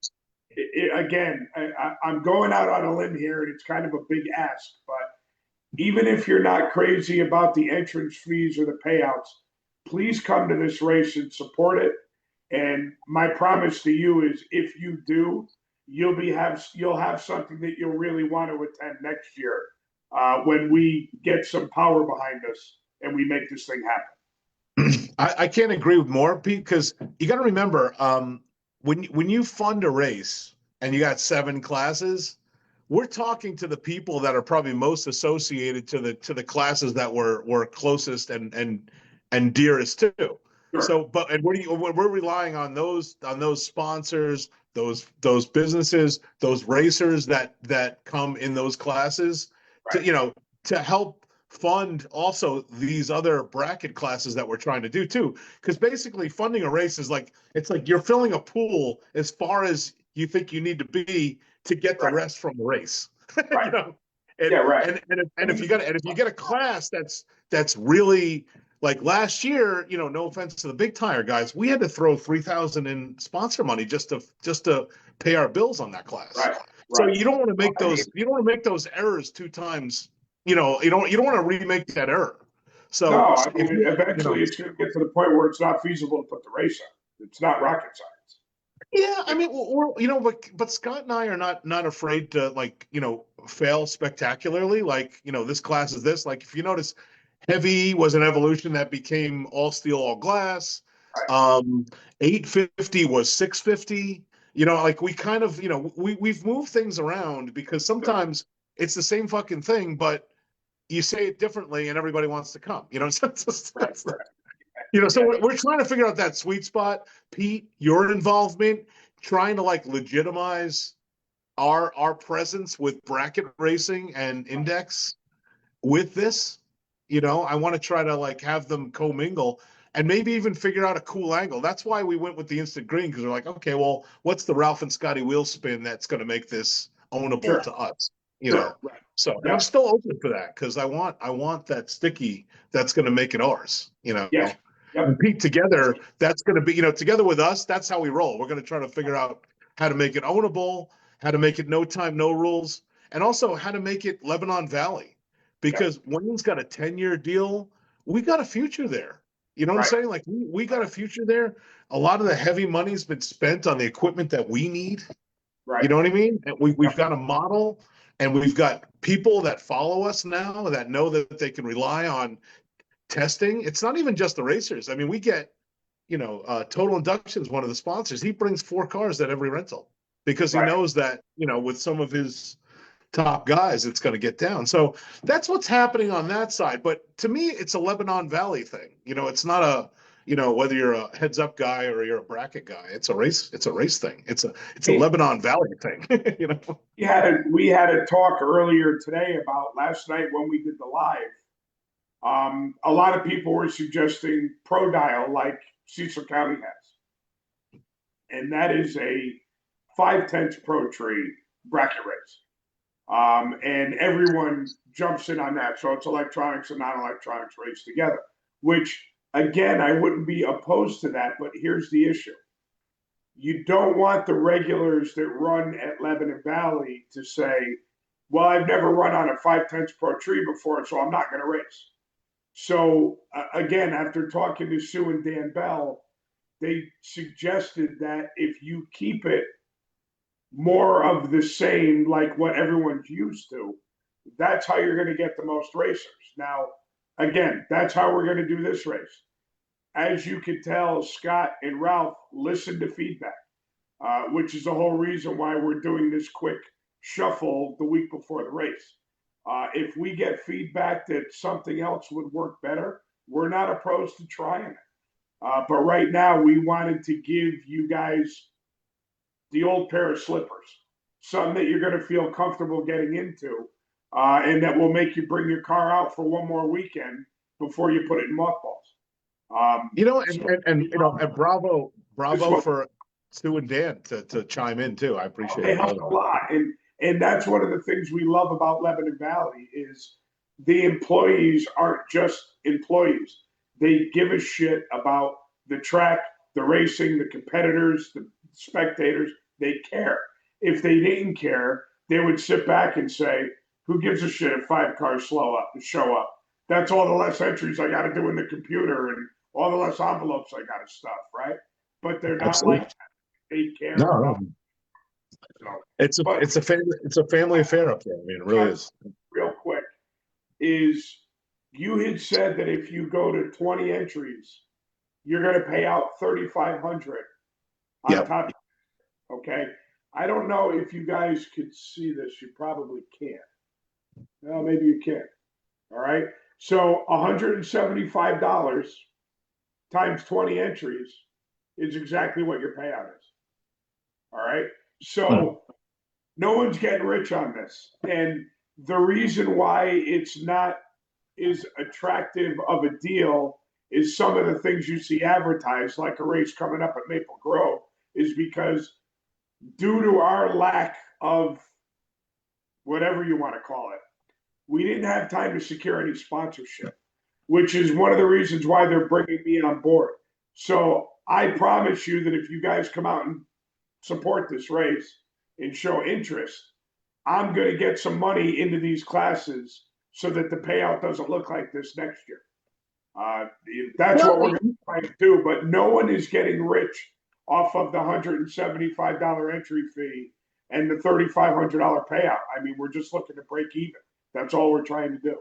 Again, I'm going out on a limb here, and it's kind of a big ask, but even if you're not crazy about the entrance fees or the payouts, please come to this race and support it. And my promise to you is if you do, you'll have something that you'll really want to attend next year when we get some power behind us and we make this thing happen. I can't agree with more, Pete, because you got to remember when you fund a race and you got 7 classes, we're talking to the people that are probably most associated to the classes that we're closest and dearest to. Sure. So, and we're relying on those sponsors, those businesses, those racers that come in those classes, right, to help fund also these other bracket classes that we're trying to do too. Because basically, funding a race is it's like you're filling a pool as far as you think you need to be to get the rest from the race. Right. And, yeah, right. And if you get a class that's really, like last year, no offense to the big tire guys, we had to throw $3,000 in sponsor money just to pay our bills on that class. Right. So you don't want to make those errors 2 times. You don't want to remake that error. So no, I mean, eventually it's going to get to the point where it's not feasible to put the race on. It's not rocket science. Yeah, I mean, but Scott and I are not afraid to fail spectacularly. This class is this. Like if you notice, heavy was an evolution that became all steel, all glass. 850 was 650. We kind of we've moved things around because sometimes it's the same fucking thing, but you say it differently and everybody wants to come. So we're trying to figure out that sweet spot. Pete, your involvement, trying to legitimize our presence with bracket racing and index with this. I want to try to have them commingle and maybe even figure out a cool angle. That's why we went with the instant green, because we're like, okay, well, what's the Ralph and Scotty wheel spin that's going to make this ownable to us? Right. So I'm still open for that because I want that sticky that's going to make it ours. Yeah. And Pete, together, that's going to be, together with us, that's how we roll. We're going to try to figure out how to make it ownable, how to make it no time, no rules, and also how to make it Lebanon Valley. Because Wayne's got a 10-year deal. We got a future there. You know what I'm saying? We got a future there. A lot of the heavy money's been spent on the equipment that we need. Right. You know what I mean? And we've got a model, and we've got people that follow us now that know that they can rely on testing. It's not even just the racers. I mean, we get, Total Induction's one of the sponsors. He brings 4 cars at every rental because he knows that, with some of his top guys, it's going to get down. So that's what's happening on that side. But to me, it's a Lebanon Valley thing. It's not a, whether you're a heads up guy or you're a bracket guy, it's a race thing. It's a Lebanon Valley thing. We had a talk earlier today about last night when we did the live. A lot of people were suggesting Pro Dial like Cecil County has. And that is a 5/10 Pro Tree bracket race. And everyone jumps in on that. So it's electronics and non-electronics race together, which again, I wouldn't be opposed to that, but here's the issue. You don't want the regulars that run at Lebanon Valley to say, well, I've never run on a 5/10 Pro tree before, so I'm not going to race. So again, after talking to Sue and Dan Bell, they suggested that if you keep it more of the same, like what everyone's used to, that's how you're going to get the most racers. Now, again, that's how we're going to do this race. As you can tell, Scott and Ralph listen to feedback, which is the whole reason why we're doing this quick shuffle the week before the race. If we get feedback that something else would work better, we're not opposed to trying it. But right now, we wanted to give you guys the old pair of slippers, something that you're going to feel comfortable getting into, and that will make you bring your car out for one more weekend before you put it in mothballs. And bravo for Sue and Dan to chime in too. I appreciate They it. helped a lot, and that's one of the things we love about Lebanon Valley is the employees aren't just employees. They give a shit about the track, the racing, the competitors, the spectators. They care. If they didn't care, they would sit back and say, who gives a shit if 5 cars show up? That's all the less entries I got to do in the computer and all the less envelopes I got to stuff, right? But they're not Absolutely. like that. They care. No. So, it's a family affair up there. I mean, it really is. Real quick, is you had said that if you go to 20 entries, you're going to pay out 3,500 on Yep. top. Okay, I don't know if you guys could see this. You probably can't. Well, maybe you can. All right. So $175 times 20 entries is exactly what your payout is. All right. So no one's getting rich on this. And the reason why it's not as attractive of a deal is some of the things you see advertised, like a race coming up at Maple Grove, is because due to our lack of whatever you want to call it, we didn't have time to secure any sponsorship, which is one of the reasons why they're bringing me on board. So I promise you that if you guys come out and support this race and show interest, I'm going to get some money into these classes so that the payout doesn't look like this next year. That's what we're going to try to do, but no one is getting rich off of the $175 entry fee and the $3,500 payout. I mean, we're just looking to break even. That's all we're trying to do.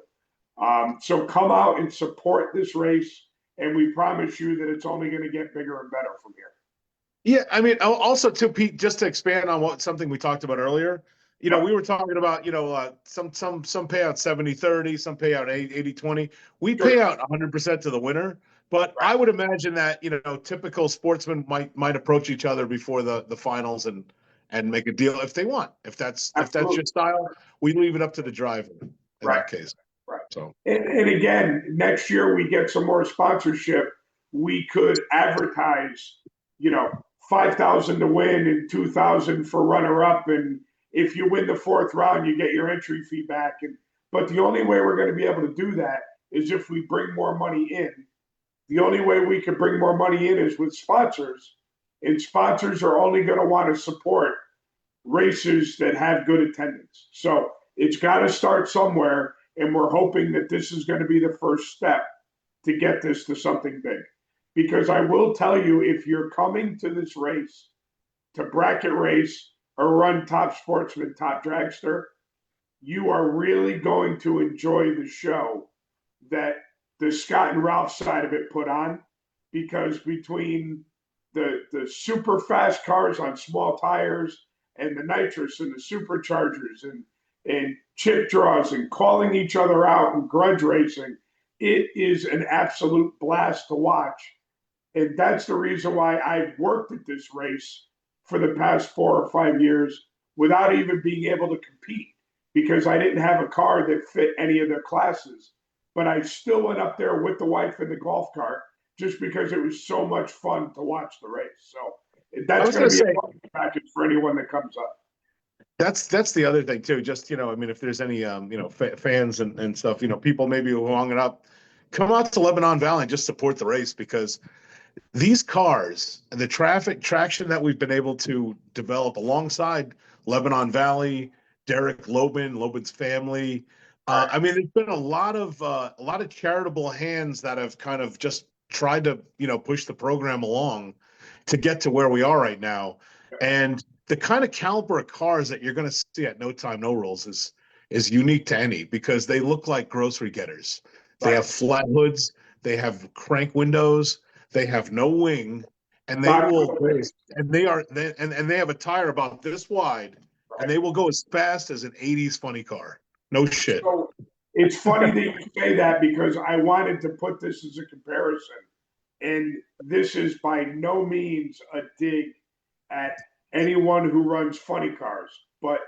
So come out and support this race, and we promise you that it's only going to get bigger and better from here. Yeah, I mean, also too, Pete, just to expand on something we talked about earlier. We were talking about, some pay out 70-30, some pay out 80-20. We pay out 100% to the winner, but I would imagine that, typical sportsmen might approach each other before the finals and make a deal if they want. If that's your style, we leave it up to the driver in that case. Right. So and again, next year we get some more sponsorship. We could advertise, 5,000 to win and 2,000 for runner up, and if you win the 4th round, you get your entry fee back. But the only way we're going to be able to do that is if we bring more money in. The only way we can bring more money in is with sponsors, and sponsors are only going to want to support races that have good attendance. So it's got to start somewhere, and we're hoping that this is going to be the first step to get this to something big. Because I will tell you, if you're coming to this race to bracket race or run Top Sportsman, Top Dragster, you are really going to enjoy the show that the Scott and Ralph side of it put on, because between the super fast cars on small tires and the nitrous and the superchargers and chip draws and calling each other out and grudge racing, it is an absolute blast to watch. And that's the reason why I've worked at this race for the past 4 or 5 years without even being able to compete, because I didn't have a car that fit any of their classes. But I still went up there with the wife in the golf cart just because it was so much fun to watch the race. So that's going to be a fun package for anyone that comes up. That's the other thing too. Just, if there's any, fans and stuff, people maybe who hung it up come out to Lebanon Valley and just support the race, because these cars and the traction that we've been able to develop alongside Lebanon Valley, Derek Loban's family. I mean, there's been a lot of charitable hands that have kind of just tried to, push the program along to get to where we are right now. And the kind of caliber of cars that you're going to see at No Time No Rules is unique to any, because they look like grocery getters. They have flat hoods, they have crank windows, they have no wing, and they have a tire about this wide, and they will go as fast as an 80s funny car. No shit. So it's funny that you say that, because I wanted to put this as a comparison. And this is by no means a dig at anyone who runs funny cars. But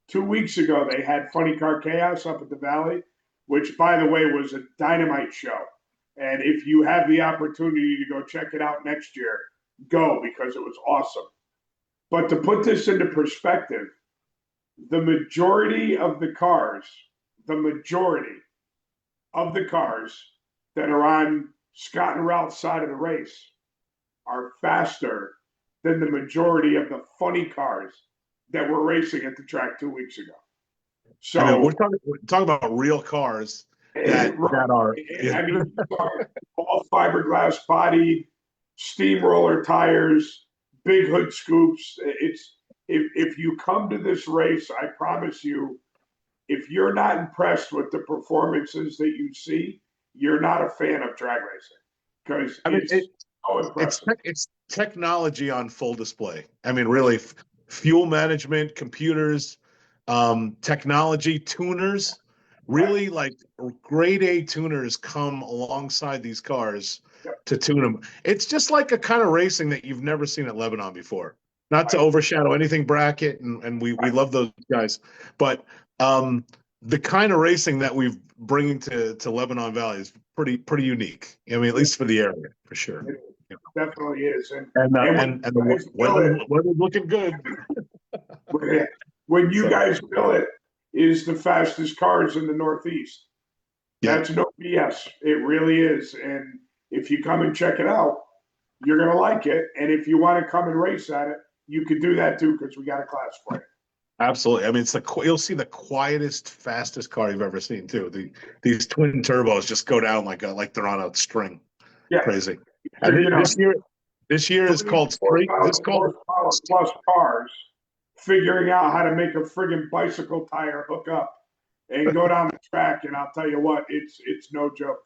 2 weeks ago, they had Funny Car Chaos up at the Valley, which, by the way, was a dynamite show. And if you have the opportunity to go check it out next year, go, because it was awesome. But to put this into perspective, the majority of the cars that are on Scott and Ralph's side of the race are faster than the majority of the funny cars that were racing at the track 2 weeks ago. So I mean, we're talking about real cars that are. I mean, all fiberglass body, steamroller tires, big hood scoops. It's if you come to this race, I promise you, if you're not impressed with the performances that you see, you're not a fan of drag racing, because so impressive. It's technology on full display. I mean, really, fuel management, computers, technology, tuners, really like grade A tuners come alongside these cars to tune them. It's just like a kind of racing that you've never seen at Lebanon before. Not to overshadow anything bracket, and we love those guys, but the kind of racing that we've bringing to Lebanon Valley is pretty unique. I mean, at least for the area, for sure. It definitely is, and the weather's looking good. When you guys fill it, is the fastest cars in the Northeast. That's no BS. It really is. And if you come and check it out, you're going to like it. And if you want to come and race at it, you can do that too, because we got a class for it. Absolutely. I mean, you'll see the quietest, fastest car you've ever seen too. These twin turbos just go down like they're on a string. Yeah. Crazy. And this year is called straight. It's called plus cars. Figuring out how to make a friggin' bicycle tire hook up and go down the track, and I'll tell you what, it's no joke.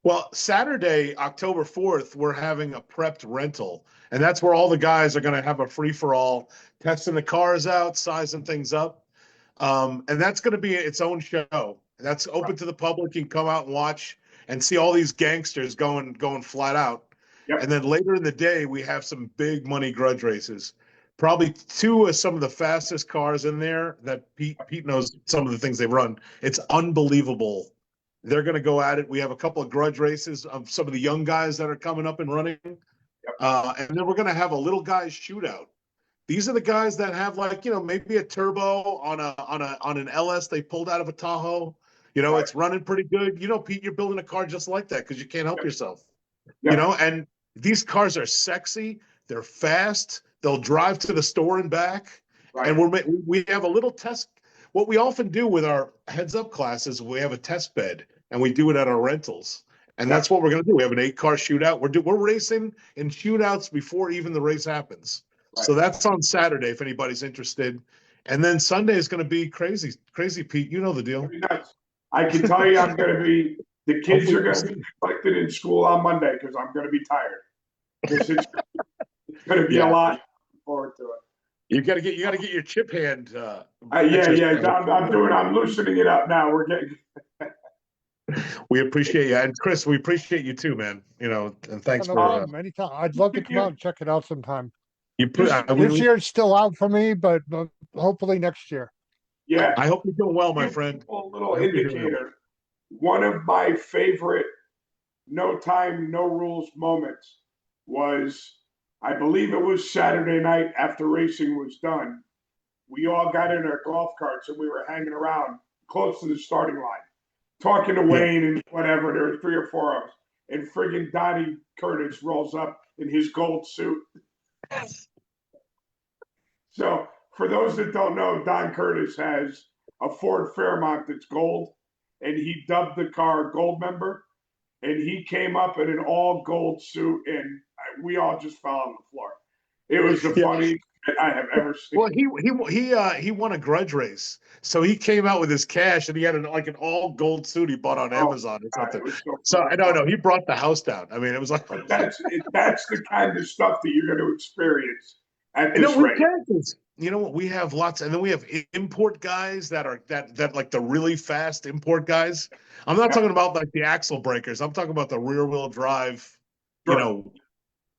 Well, Saturday, October 4th, we're having a prepped rental, and that's where all the guys are going to have a free-for-all, testing the cars out, sizing things up, and that's going to be its own show. That's open to the public. You can come out and watch and see all these gangsters going flat out. Yep. And then later in the day, we have some big money grudge races. Probably two of some of the fastest cars in there that Pete knows some of the things they've run. It's unbelievable. They're going to go at it. We have a couple of grudge races of some of the young guys that are coming up and running. Yep. And then we're going to have a little guys shootout. These are the guys that have, like, maybe a turbo on an LS they pulled out of a Tahoe. It's running pretty good. Pete, you're building a car just like that because you can't help yourself. Yep. And these cars are sexy. They're fast. They'll drive to the store and back. Right. And we have a little test. What we often do with our heads up classes, we have a test bed, and we do it at our rentals. And that's what we're going to do. We have an 8-car shootout. We're racing in shootouts before even the race happens. Right. So that's on Saturday if anybody's interested. And then Sunday is going to be crazy, Pete. You know the deal. I can tell you, I'm going to be. The kids are going to be collected in school on Monday because I'm going to be tired. It's going to be a lot. Forward to it. You got to get your chip hand. I'm loosening it up now. We're getting. We appreciate you, and Chris, we appreciate you too, man. And thanks for anytime. I'd love to come out and check it out sometime. This year's still out for me, but hopefully next year. Yeah, I hope you're doing well, my friend. A little indicator. One of my favorite No Time No Rules moments was, I believe it was Saturday night after racing was done. We all got in our golf carts and we were hanging around close to the starting line. talking to Wayne and whatever. There were 3 or 4 of us, and friggin' Donnie Curtis rolls up in his gold suit. So for those that don't know, Don Curtis has a Ford Fairmont that's gold, and he dubbed the car Gold Member. And he came up in an all gold suit, and we all just fell on the floor. It was the funniest I have ever seen. Well, he won a grudge race, so he came out with his cash, and he had an all gold suit he bought on Amazon or something. So I don't know. He brought the house down. I mean, it was like, but that's the kind of stuff that you're going to experience at you this know, race. you know what? We have lots, and then we have import guys that are that like the really fast import guys. I'm not talking about like the axle breakers. I'm talking about the rear wheel drive. Sure.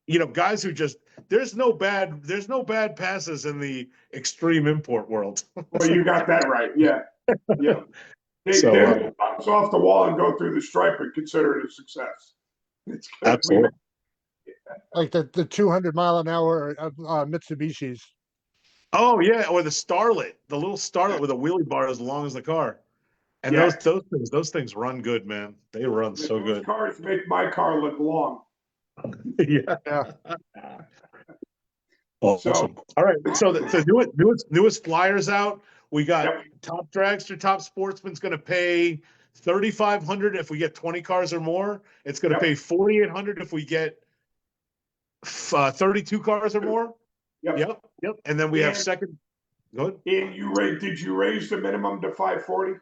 You know, guys who just there's no bad passes in the extreme import world. Well, you got that right. Yeah, yeah. They will bounce off the wall and go through the stripe and consider it a success. Absolutely. Like the 200-mile-an-hour Mitsubishis. Oh yeah, or the Starlet, the little Starlet with a wheelie bar as long as the car. And those things run good, man. They run so good. Cars make my car look long. Yeah. Awesome. So, all right. So the newest flyers out. We got Top Dragster, Top Sportsman's going to pay $3,500 if we get 20 cars or more. It's going to pay $4,800 if we get 32 cars or more. Yep. And then we have second. Good. And did you raise the minimum to 540?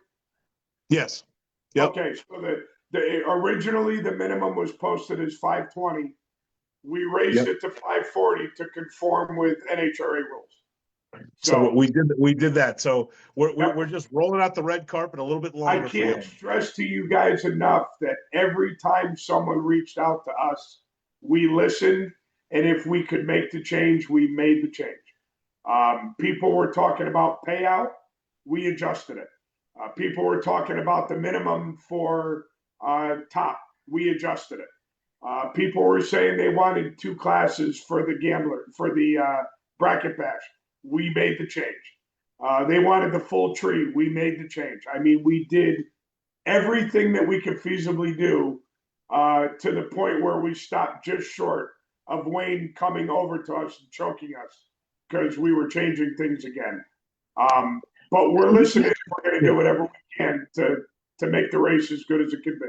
Yes. Yep. Okay. So the originally the minimum was posted as 520. We raised it to 540 to conform with NHRA rules. So we did that. So we're just rolling out the red carpet a little bit longer. I can't stress to you guys enough that every time someone reached out to us, we listened, and if we could make the change, we made the change. People were talking about payout, we adjusted it. People were talking about the minimum for top, we adjusted it. People were saying they wanted 2 classes for the gambler, for the bracket bash. We made the change. They wanted the full tree. We made the change. I mean, we did everything that we could feasibly do to the point where we stopped just short of Wayne coming over to us and choking us because we were changing things again. But we're listening. We're going to do whatever we can to make the race as good as it can be.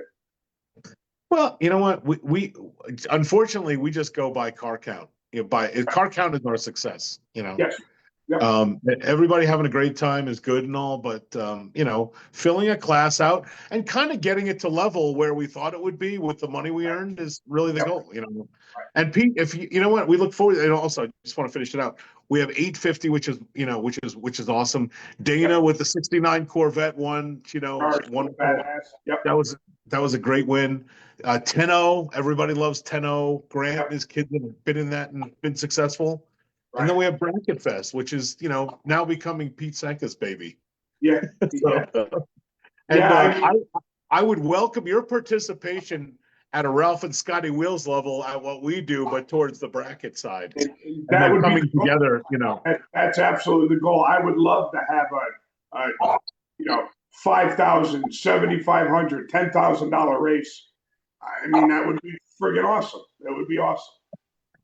Well, you know what? We unfortunately we just go by car count. Car count is our success. You know. Yes. Yep. Everybody having a great time is good and all, but you know, filling a class out and kind of getting it to level where we thought it would be with the money we earned is really the goal. You know. And Pete, if you know what, we look forward. And also, I just want to finish it out. We have 850, which is awesome. Dana with the '69 Corvette won. You know, one. Yep. That was a great win. 10-0, everybody loves 10-0. Grant and his kids have been in that and been successful. Right. And then we have Bracket Fest, which is, you know, now becoming Pete Senka's baby. Yeah. I would welcome your participation at a Ralph and Scotty Wheels level at what we do, but towards the bracket side. That would coming together, you know. That's absolutely the goal. I would love to have a $5,000, $7,500, $10,000 race. I mean, that would be friggin' awesome. That would be awesome.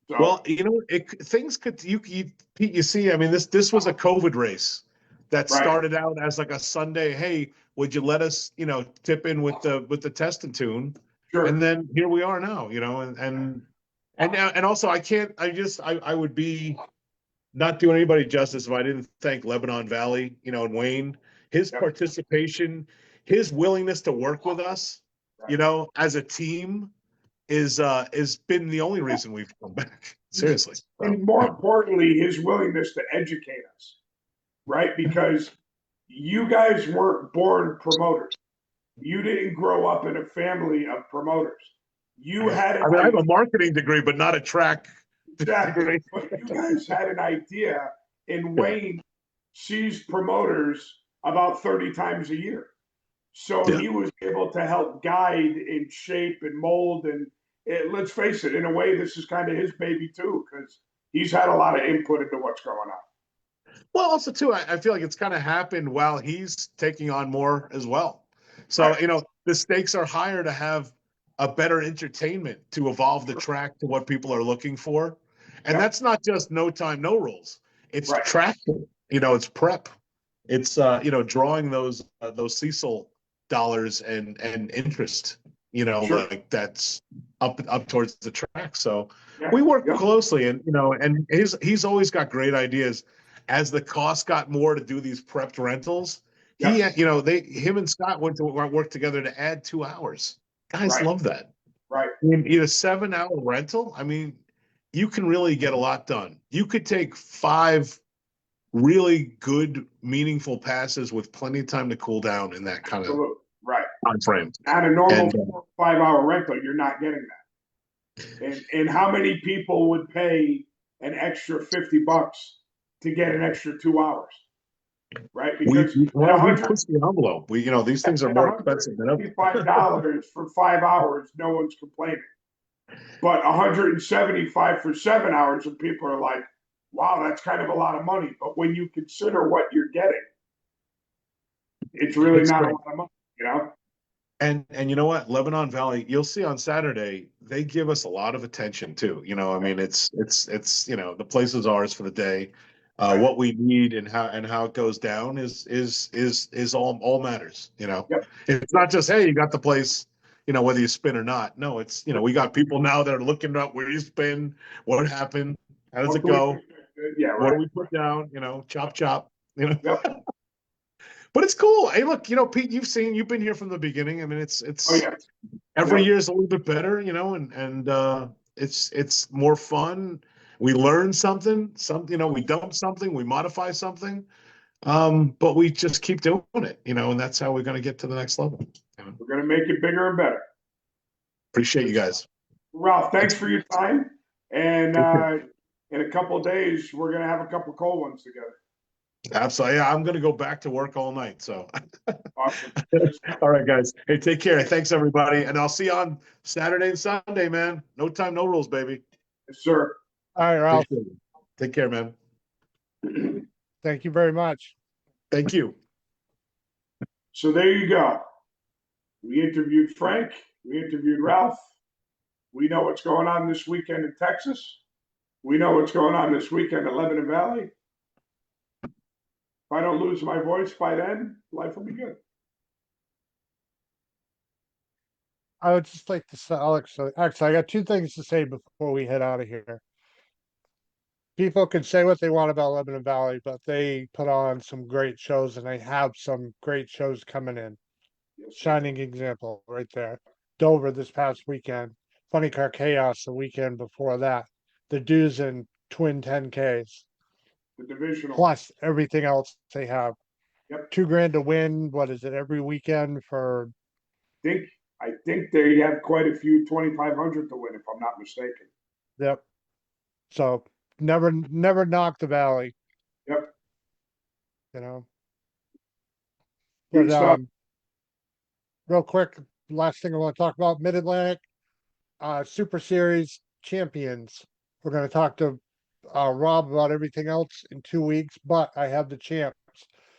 So, well, you know, things could Pete. You see, I mean, this was a COVID race that started out as like a Sunday. Hey, would you let us, you know, tip in with the test and tune? Sure. And then here we are now, you know, and also I would be not doing anybody justice if I didn't thank Lebanon Valley, you know, and Wayne, his participation, his willingness to work with us, you know, as a team is been the only reason we've come back. Seriously. And more importantly, his willingness to educate us, right? Because you guys weren't born promoters. You didn't grow up in a family of promoters. You had I have a marketing degree, but not a track degree. But you guys had an idea, and Wayne sees promoters about 30 times a year. So he was able to help guide and shape and mold. And let's face it, in a way, this is kind of his baby too, because he's had a lot of input into what's going on. Well, also too, I feel like it's kind of happened while he's taking on more as well. So, Right. the stakes are higher to have a better entertainment to evolve the track to what people are looking for. And Yep. that's not just no time, no rules. It's Right. tracking, it's prep. It's drawing those Cecil dollars and interest, Sure. like that's up towards the track. So Yeah. we work Yep. closely, and he's always got great ideas. As the cost got more to do these prepped rentals, Yep. him and Scott went to work together to add 2 hours. Guys Right. love that. Right. In a 7-hour rental, I mean, you can really get a lot done. You could take 5 really good, meaningful passes with plenty of time to cool down in that kind of Absolutely. Right. time frame. At a normal And 4 or 5 hour rental, you're not getting that. And how many people would pay an extra $50 to get an extra 2 hours? Right? Because we at 100, push the envelope. These things are at more expensive than ever. $155 for 5 hours, no one's complaining. But 175 for 7 hours, and people are like, wow, that's kind of a lot of money. But when you consider what you're getting, it's really not great. a lot of money, And you know what? Lebanon Valley, you'll see on Saturday, they give us a lot of attention too. I mean, it's the place is ours for the day. Right. What we need and how it goes down is all matters. Yep. It's not just, hey, you got the place, whether you spin or not. No, it's we got people now that are looking up where you spin, what happened, how does it go, Yeah, right. what do we put down, chop chop, Yep. But it's cool. Hey, look, Pete, you've been here from the beginning. I mean, it's Oh yeah. every Yep. year is a little bit better, and it's more fun. We learn something, we dump something, we modify something, but we just keep doing it, and that's how we're going to get to the next level. We're gonna make it bigger and better. Appreciate you guys. Ralph, thanks for your time. And in a couple of days, we're gonna have a couple cold ones together. Absolutely. Yeah, I'm going to go back to work all night. So, Awesome. all right, guys. Hey, take care. Thanks, everybody. And I'll see you on Saturday and Sunday, man. No time, no rules, baby. Yes, sir. All right, Ralph. Take care, man. Thank you very much. Thank you. So there you go. We interviewed Frank. We interviewed Ralph. We know what's going on this weekend in Texas. We know what's going on this weekend at Lebanon Valley. If I don't lose my voice by then, life will be good. I would just like to say, Alex, actually, I got 2 things to say before we head out of here. People can say what they want about Lebanon Valley, but they put on some great shows, and they have some great shows coming in. Yes, Shining example right there. Dover this past weekend. Funny Car Chaos the weekend before that. The Dues and Twin 10Ks. the divisional. Plus everything else they have. Yep. $2,000 to win. What is it? Every weekend for. I think they have quite a few 2,500 to win, if I'm not mistaken. Yep. So never knock the Valley. Yep. But Good stuff. real quick, last thing I want to talk about, Mid-Atlantic Super Series champions. We're going to talk to Rob about everything else in 2 weeks, but I have the champs.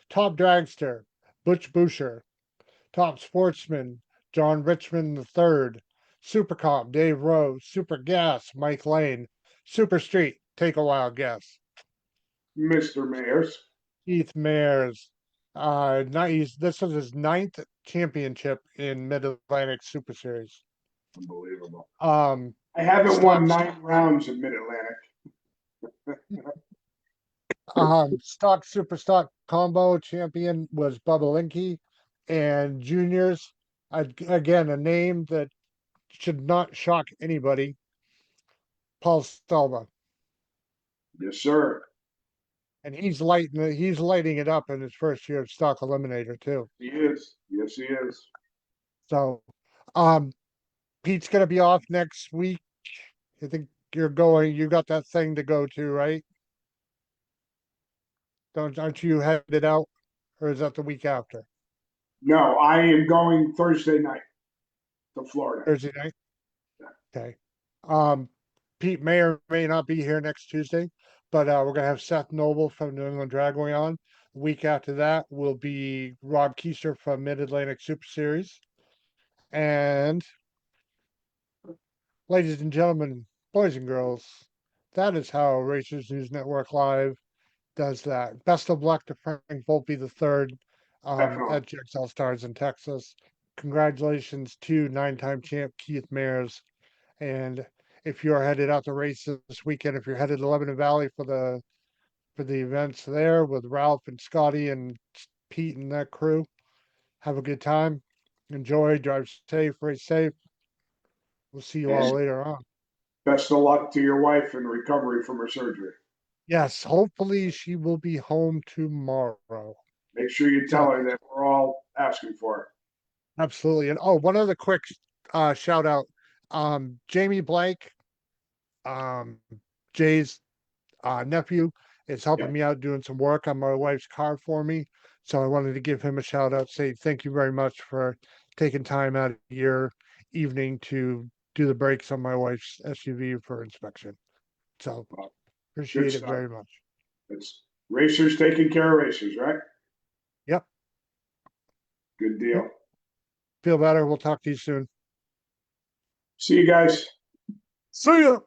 Top dragster, Butch Boucher. Top sportsman, John Richmond III. Super Comp, Dave Rowe. Super Gas, Mike Lane. Super Street, take a wild guess. Mr. Mayers. Keith Mayers. This was his 9th championship in Mid-Atlantic Super Series. Unbelievable. I haven't won 9 rounds in Mid-Atlantic. Stock Super Stock combo champion was Bubba Linke, and juniors, again, a name that should not shock anybody. Paul Stelma. Yes, sir. And he's lighting it up in his first year of Stock Eliminator too. He is. Yes, he is. So, Pete's gonna be off next week. I think you got that thing to go to, right? Aren't you headed out, or is that the week after? No, I am going Thursday night to Florida. Thursday night? Yeah. Okay. Pete may or may not be here next Tuesday, but we're gonna have Seth Noble from New England Dragway on. Week after that will be Rob Keister from Mid-Atlantic Super Series. And ladies and gentlemen, boys and girls, that is how Racers News Network Live does that. Best of luck to Frank Volpe III Definitely. at Jegs All Stars in Texas. Congratulations to 9-time champ Keith Mayers. And if you're headed out to race this weekend, if you're headed to Lebanon Valley for the events there with Ralph and Scotty and Pete and that crew, have a good time. Enjoy, drive safe, race safe. We'll see you all And later on. best of luck to your wife in recovery from her surgery. Yes, hopefully she will be home tomorrow. Make sure you tell her that we're all asking for it. Absolutely. And oh, one other quick shout out. Jamie Blake, um, Jay's nephew, is helping me out doing some work on my wife's car for me. So I wanted to give him a shout out, say thank you very much for taking time out of your evening to do the brakes on my wife's SUV for inspection. So Well, appreciate it stuff. very much. It's racers taking care of racers, right? Yep. Good deal. Feel better. We'll talk to you soon. See you guys. See ya.